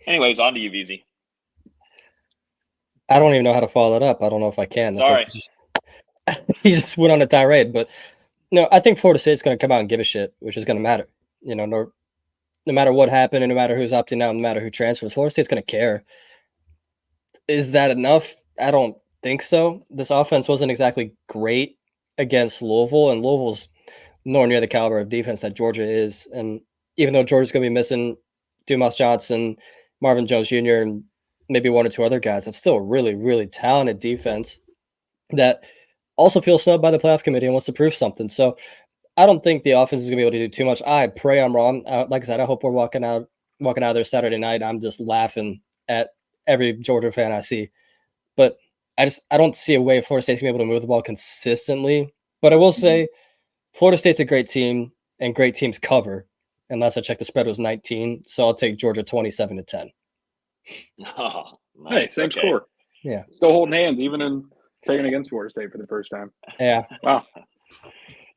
Anyways, on to you, VZ. I don't even know how to follow that up. I don't know if I can. Sorry. He just went on a tirade. But no, I think Florida State's going to come out and give a shit, which is going to matter. No matter what happened, and no matter who's opting out, no matter who transfers, Florida State's going to care. Is that enough? I don't think so. This offense wasn't exactly great against Louisville, and Louisville's nowhere near the caliber of defense that Georgia is. And even though Georgia's going to be missing Dumas Johnson, Marvin Jones Jr., and maybe one or two other guys, that's still a really, really talented defense that also feels snubbed by the playoff committee and wants to prove something. So I don't think the offense is going to be able to do too much. I pray I'm wrong. Like I said, I hope we're walking out of there Saturday night. I'm just laughing at every Georgia fan I see. But I don't see a way Florida State's going to be able to move the ball consistently. But I will say Florida State's a great team, and great teams cover. And last I checked, the spread was 19. So I'll take Georgia 27-10. Oh, nice. Hey, same score. Yeah. Still holding hands, even in taking against Florida State for the first time. Yeah. Wow.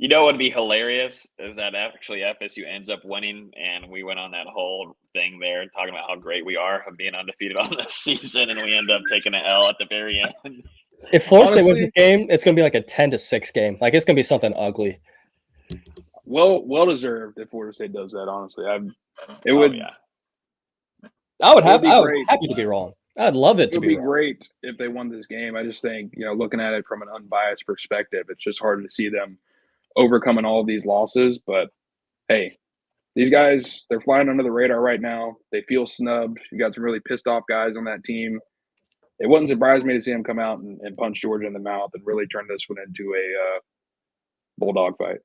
What would be hilarious is that actually FSU ends up winning, and we went on that whole thing there talking about how great we are of being undefeated on this season, and we end up taking an L at the very end. If Florida State wins this game, it's going to be like a 10-6 game. Like, it's going to be something ugly. Well deserved if Florida State does that, honestly. I would be happy to be wrong. I'd love it to be wrong. Great if they won this game. I just think, looking at it from an unbiased perspective, it's just hard to see them overcoming all of these losses. But hey, these guys, they're flying under the radar right now. They feel snubbed. You got some really pissed off guys on that team. It wouldn't surprise me to see them come out and punch Georgia in the mouth and really turn this one into a bulldog fight.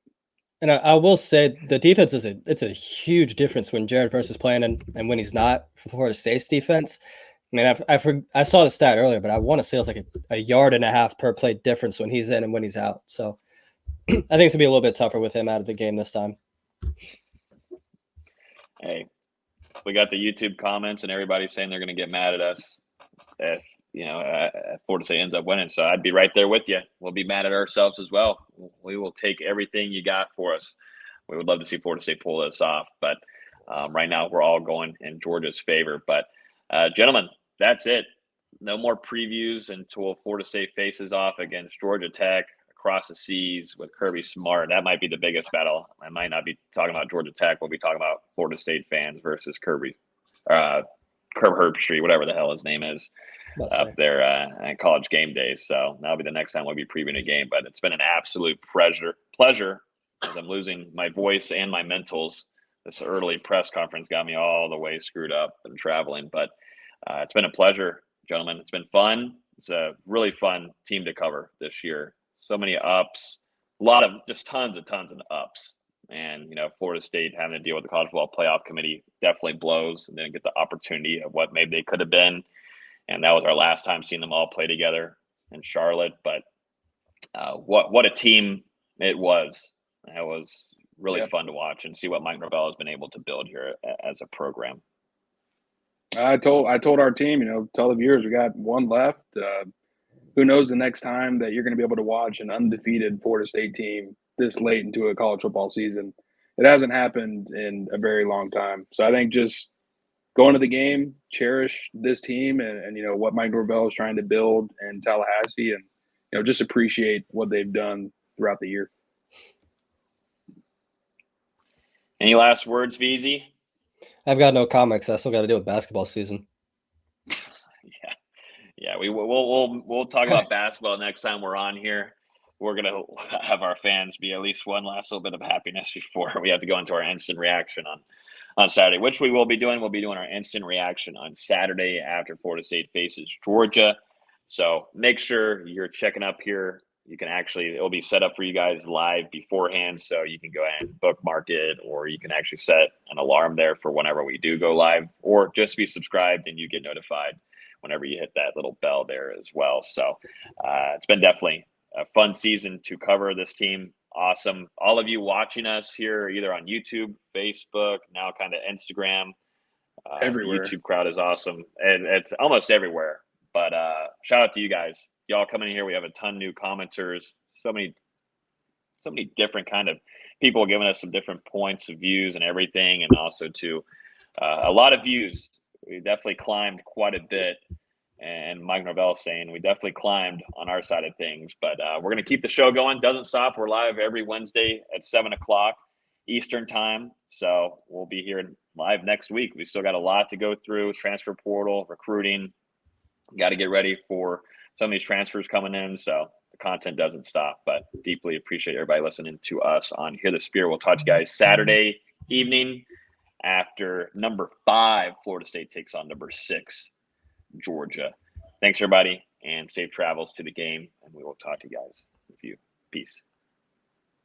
And I will say the defense it's a huge difference when Jared Verse is playing and when he's not for Florida State's defense. I mean, I saw the stat earlier, but I want to say it was like a yard and a half per play difference when he's in and when he's out. So I think it's going to be a little bit tougher with him out of the game this time. Hey, we got the YouTube comments and everybody saying they're going to get mad at us if Florida State ends up winning. So I'd be right there with you. We'll be mad at ourselves as well. We will take everything you got for us. We would love to see Florida State pull this off, but right now we're all going in Georgia's favor. But gentlemen, that's it. No more previews until Florida State faces off against Georgia Tech across the seas with Kirby Smart. That might be the biggest battle. I might not be talking about Georgia Tech. We'll be talking about Florida State fans versus Kirby Herbstreit, whatever the hell his name is, up there at College Game Days. So that'll be the next time we'll be previewing a game. But it's been an absolute pleasure as I'm losing my voice and my mentals. This early press conference got me all the way screwed up and traveling. But it's been a pleasure, gentlemen. It's been fun. It's a really fun team to cover this year. So many ups, a lot of just tons of ups. And, Florida State having to deal with the College Football Playoff Committee definitely blows, and then get the opportunity of what maybe they could have been. And that was our last time seeing them all play together in Charlotte. But what a team it was. It was really fun to watch and see what Mike Norvell has been able to build here as a program. I told our team, tell the viewers we got one left. Who knows the next time that you're going to be able to watch an undefeated Florida State team this late into a college football season. It hasn't happened in a very long time. So I think just go into the game, cherish this team and what Mike Norvell is trying to build in Tallahassee, and just appreciate what they've done throughout the year. Any last words, VZ? I've got no comics. I still got to deal with basketball season. Yeah. We'll talk about basketball next time we're on here. We're gonna have our fans be at least one last little bit of happiness before we have to go into our instant reaction on Saturday, which we will be doing. We'll be doing our instant reaction on Saturday after Florida State faces Georgia. So make sure you're checking up here. You can it'll be set up for you guys live beforehand. So you can go ahead and bookmark it, or you can actually set an alarm there for whenever we do go live, or just be subscribed and you get notified whenever you hit that little bell there as well. So it's been definitely a fun season to cover this team. Awesome. All of you watching us here, either on YouTube, Facebook, now kind of Instagram. Everywhere. YouTube crowd is awesome. And it's almost everywhere. But shout out to you guys. Y'all coming in here. We have a ton of new commenters. So many different kind of people giving us some different points of views and everything. And also to a lot of views. We definitely climbed quite a bit. And Mike Norvell saying we definitely climbed on our side of things. But we're going to keep the show going. Doesn't stop. We're live every Wednesday at 7 o'clock Eastern time. So we'll be here live next week. We still got a lot to go through. Transfer portal, recruiting. Got to get ready for some of these transfers coming in. So the content doesn't stop. But deeply appreciate everybody listening to us on Hear the Spear. We'll talk to you guys Saturday evening after number 5, Florida State takes on number 6, Georgia. Thanks, everybody, and safe travels to the game. And we will talk to you guys in a few. Peace.